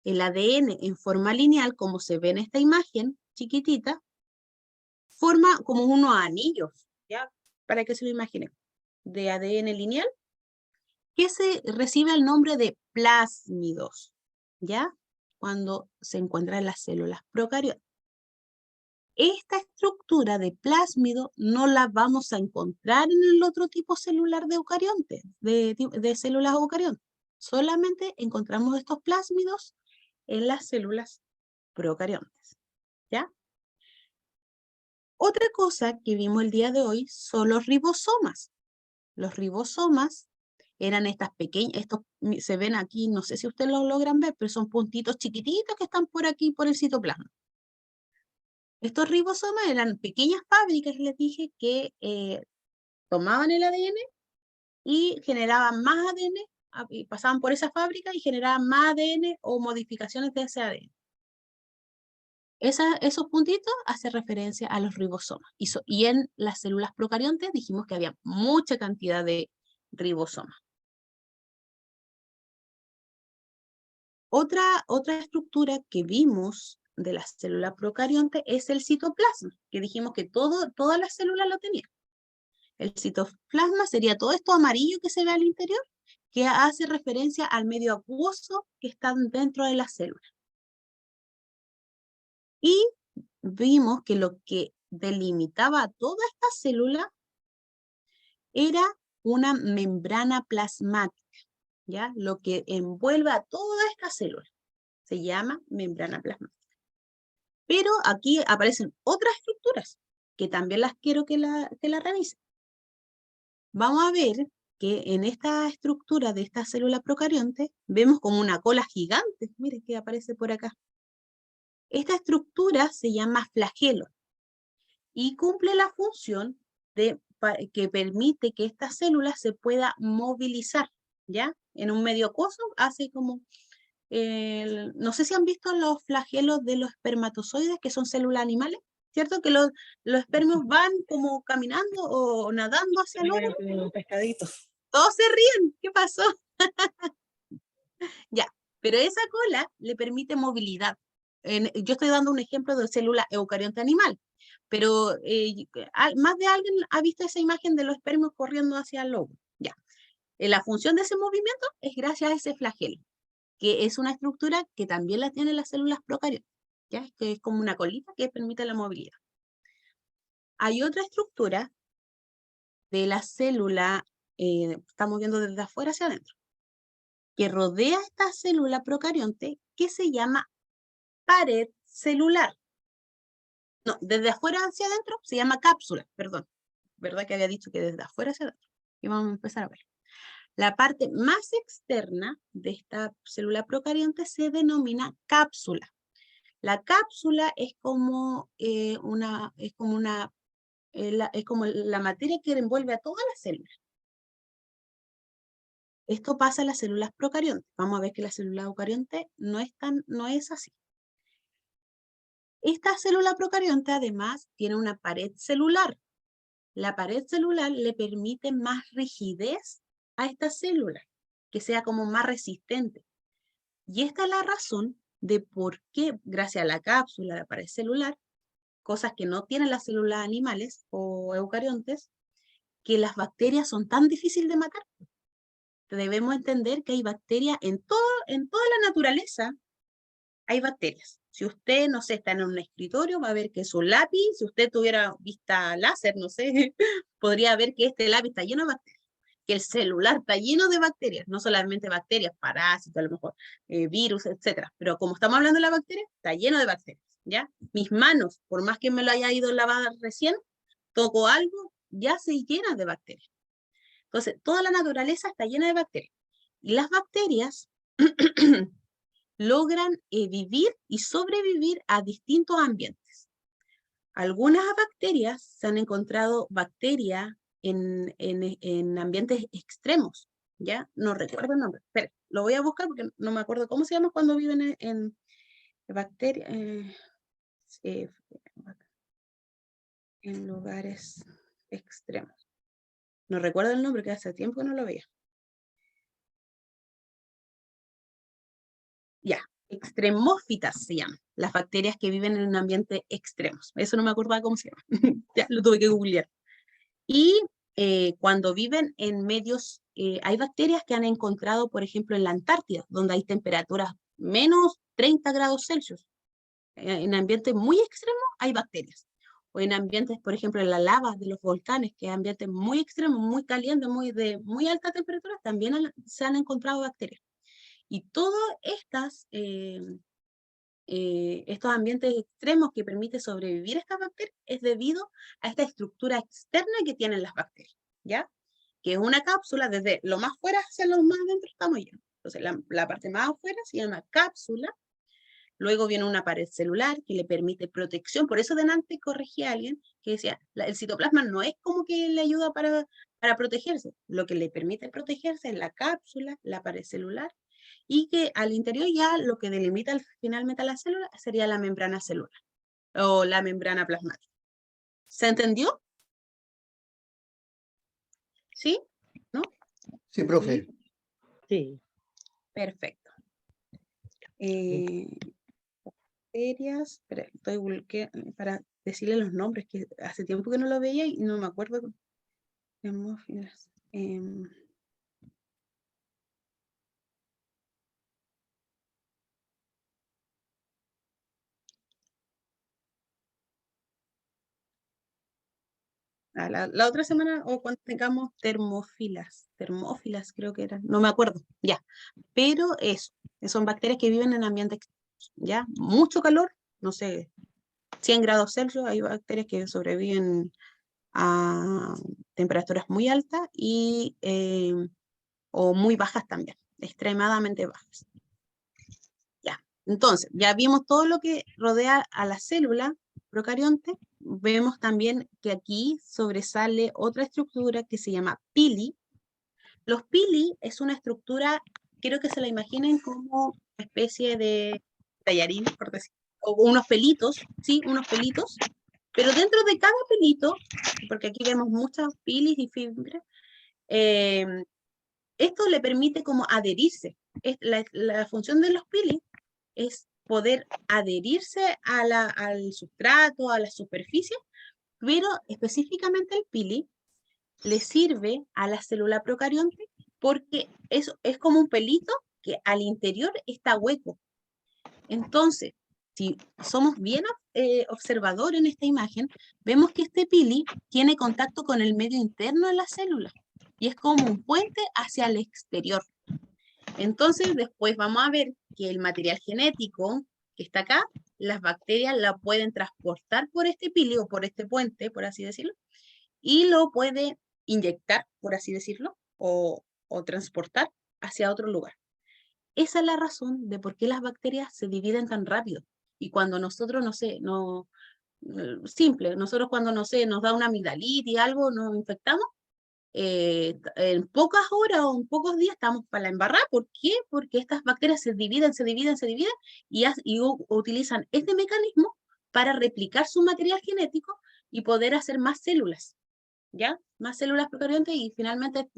el ADN en forma lineal, como se ve en esta imagen chiquitita, forma como unos anillos, ¿ya? Para que se lo imaginen, de ADN lineal, que se recibe el nombre de plásmidos, ¿ya? Cuando se encuentra en las células procariontes. Esta estructura de plásmido no la vamos a encontrar en el otro tipo celular de eucariontes, de células eucariontes. Solamente encontramos estos plásmidos en las células procariontes, ¿ya? Otra cosa que vimos el día de hoy son los ribosomas. Los ribosomas eran estas pequeñas, se ven aquí, no sé si ustedes lo logran ver, pero son puntitos chiquititos que están por aquí, por el citoplasma. Estos ribosomas eran pequeñas fábricas, les dije, que tomaban el ADN y generaban más ADN, y pasaban por esa fábrica y generaban más ADN o modificaciones de ese ADN. Esos puntitos hacen referencia a los ribosomas. Y en las células procariontes dijimos que había mucha cantidad de ribosomas. Otra estructura que vimos de la célula procarionte es el citoplasma, que dijimos que todas las células lo tenían. El citoplasma sería todo esto amarillo que se ve al interior, que hace referencia al medio acuoso que está dentro de la célula. Y vimos que lo que delimitaba a toda esta célula era una membrana plasmática, ¿ya? Lo que envuelve a toda esta célula se llama membrana plasmática. Pero aquí aparecen otras estructuras que también las quiero que la revisen. Vamos a ver que en esta estructura de esta célula procarionte vemos como una cola gigante. Mire que aparece por acá. Esta estructura se llama flagelo y cumple la función que permite que esta célula se pueda movilizar, ¿ya? En un medio acuoso hace como, no sé si han visto los flagelos de los espermatozoides, que son células animales, ¿cierto? Que los espermios van como caminando o nadando hacia el óvulo. Un pescadito. Todos se ríen, ¿qué pasó? Ya, pero esa cola le permite movilidad. Yo estoy dando un ejemplo de célula eucarionte animal, pero más de alguien ha visto esa imagen de los espermios corriendo hacia el óvulo. Ya. La función de ese movimiento es gracias a ese flagelo, que es una estructura que también la tienen las células procariontes, ¿ya? Que es como una colita que permite la movilidad. Hay otra estructura de la célula, estamos viendo desde afuera hacia adentro, que rodea esta célula procarionte, que se llama pared celular. No, desde afuera hacia adentro se llama cápsula, perdón. ¿Verdad que había dicho que desde afuera hacia adentro? Y vamos a empezar a ver. La parte más externa de esta célula procarionte se denomina cápsula. La cápsula es como la materia que envuelve a todas las células. Esto pasa en las células procariontes. Vamos a ver que la célula eucarionte no es así. Esta célula procarionte además tiene una pared celular. La pared celular le permite más rigidez a esta célula, que sea como más resistente. Y esta es la razón de por qué, gracias a la cápsula, la pared celular, cosas que no tienen las células animales o eucariontes, que las bacterias son tan difíciles de matar. Debemos entender que hay bacterias en toda la naturaleza, hay bacterias. Si usted, no sé, está en un escritorio, va a ver que su lápiz, si usted tuviera vista láser, no sé, podría ver que este lápiz está lleno de bacterias, que el celular está lleno de bacterias, no solamente bacterias, parásitos, a lo mejor virus, etcétera. Pero como estamos hablando de la bacteria, está lleno de bacterias, ¿ya? Mis manos, por más que me lo haya ido a lavar recién, toco algo, ya se llena de bacterias. Entonces, toda la naturaleza está llena de bacterias. Y las bacterias logran vivir y sobrevivir a distintos ambientes. Algunas bacterias se han encontrado en ambientes extremos, ¿ya? No recuerdo el nombre. Espera, lo voy a buscar porque no me acuerdo cómo se llama cuando viven en bacterias, en lugares extremos. No recuerdo el nombre, que hace tiempo que no lo veía. Ya, extremófitas se llaman, las bacterias que viven en un ambiente extremos. Eso no me acordaba cómo se llama. Ya, lo tuve que googlear. Y cuando viven en medios, hay bacterias que han encontrado, por ejemplo, en la Antártida, donde hay temperaturas menos 30 grados Celsius. En ambientes muy extremos hay bacterias. O en ambientes, por ejemplo, en la lava de los volcanes, que es ambientes muy extremos, muy calientes, de muy alta temperatura, también se han encontrado bacterias. Y todos estos ambientes extremos que permiten sobrevivir a estas bacterias es debido a esta estructura externa que tienen las bacterias, ¿ya? Que es una cápsula, desde lo más fuera hacia lo más adentro estamos llenos. Entonces, la parte más afuera se llama cápsula. Luego viene una pared celular que le permite protección. Por eso delante corregí a alguien que decía, el citoplasma no es como que le ayuda para protegerse. Lo que le permite protegerse es la cápsula, la pared celular, y que al interior ya lo que delimita finalmente a la célula sería la membrana celular. o la membrana plasmática. ¿Se entendió? ¿Sí? ¿No? Sí, profe. Sí. Perfecto. Bacterias, espera, para decirle los nombres, que hace tiempo que no lo veía y no me acuerdo. Hemófilas. La otra semana, o cuando tengamos termófilas creo que eran, no me acuerdo, ya. Pero eso, son bacterias que viven en ambientes extremos, ya. Mucho calor, no sé, 100 grados Celsius, hay bacterias que sobreviven a temperaturas muy altas y, o muy bajas también, extremadamente bajas. Ya, entonces, ya vimos todo lo que rodea a la célula procarionte. Vemos también que aquí sobresale otra estructura que se llama pili. Los pili es una estructura, quiero que se la imaginen como una especie de tallarín, por decir, o unos pelitos, ¿sí? Unos pelitos, pero dentro de cada pelito, porque aquí vemos muchas pilis y fibras, esto le permite como adherirse. La función de los pilis es poder adherirse al sustrato, a la superficie, pero específicamente el pili le sirve a la célula procarionte porque es como un pelito que al interior está hueco. Entonces, si somos bien observadores en esta imagen, vemos que este pili tiene contacto con el medio interno de la célula y es como un puente hacia el exterior. Entonces, después vamos a ver que el material genético que está acá, las bacterias la pueden transportar por este pili o por este puente, por así decirlo, y lo puede inyectar, por así decirlo, o transportar hacia otro lugar. Esa es la razón de por qué las bacterias se dividen tan rápido. Y cuando nosotros, no sé, simple, nosotros cuando, no sé, nos da una amigdalitis, algo, nos infectamos, en pocas horas o en pocos días estamos para la embarrada. ¿Por qué? Porque estas bacterias se dividen y utilizan este mecanismo para replicar su material genético y poder hacer más células, ¿ya? Más células procariontes y finalmente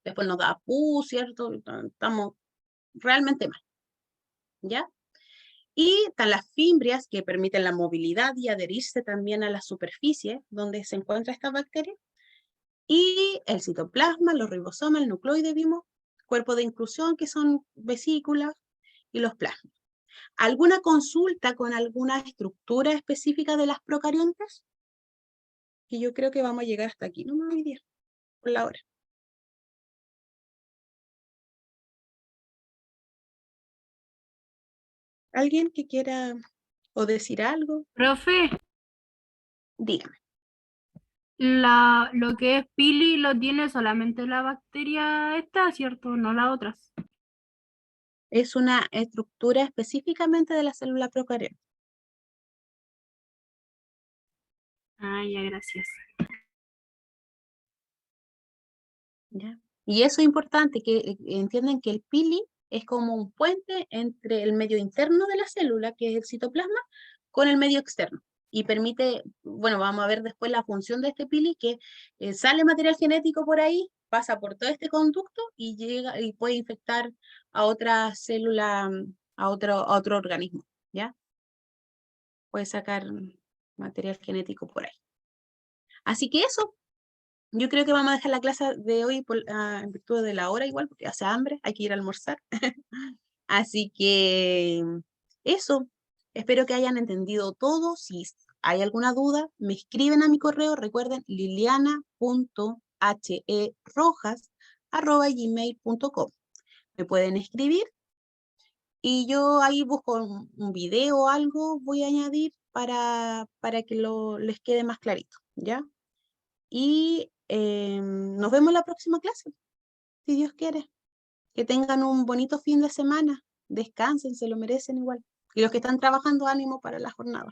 después nos da pus, ¿cierto? Estamos realmente mal, ¿ya? Y están las fimbrias que permiten la movilidad y adherirse también a la superficie donde se encuentra esta bacteria. Y el citoplasma, los ribosomas, el nucleoide, vimos, cuerpo de inclusión, que son vesículas, y los plasmas. ¿Alguna consulta con alguna estructura específica de las procariontes? Que yo creo que vamos a llegar hasta aquí, no me voy a ir por la hora. ¿Alguien que quiera o decir algo? Profe, Dígame. lo que es pili lo tiene solamente la bacteria esta, ¿cierto? No las otras. Es una estructura específicamente de la célula procarionte. Ah, ya, gracias. ¿Ya? Y eso es importante, que entiendan que el pili es como un puente entre el medio interno de la célula, que es el citoplasma, con el medio externo. Y permite, bueno, vamos a ver después la función de este pili, que sale material genético por ahí, pasa por todo este conducto y llega y puede infectar a otra célula, a otro organismo, ¿ya? Puede sacar material genético por ahí. Así que eso. Yo creo que vamos a dejar la clase de hoy en virtud de la hora igual, porque hace hambre, hay que ir a almorzar. Así que eso, espero que hayan entendido todo. Si hay alguna duda, me escriben a mi correo, recuerden, liliana.herojas@gmail.com. Me pueden escribir y yo ahí busco un video o algo, voy a añadir para que les quede más clarito, ¿ya? Y nos vemos en la próxima clase, si Dios quiere. Que tengan un bonito fin de semana. Descansen, se lo merecen igual. Y los que están trabajando, ánimo para la jornada.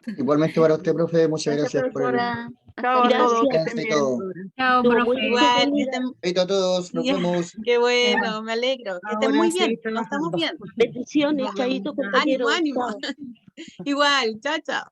Igualmente para usted, profe, muchas Gracias, gracias por el profesora. Chao a todos, que Gracias. estén y bien. todo. Chao, Estuvo muy profe. Igual, que entretenida. estén, Chaito a todos, nos ya, vemos. qué bueno, me alegro. Que estén Ahora muy sí, bien. Nos estamos trabajando. viendo. Bendiciones, chaito, Ánimo, compañeros. ánimo. Chao. Igual, chao, chao.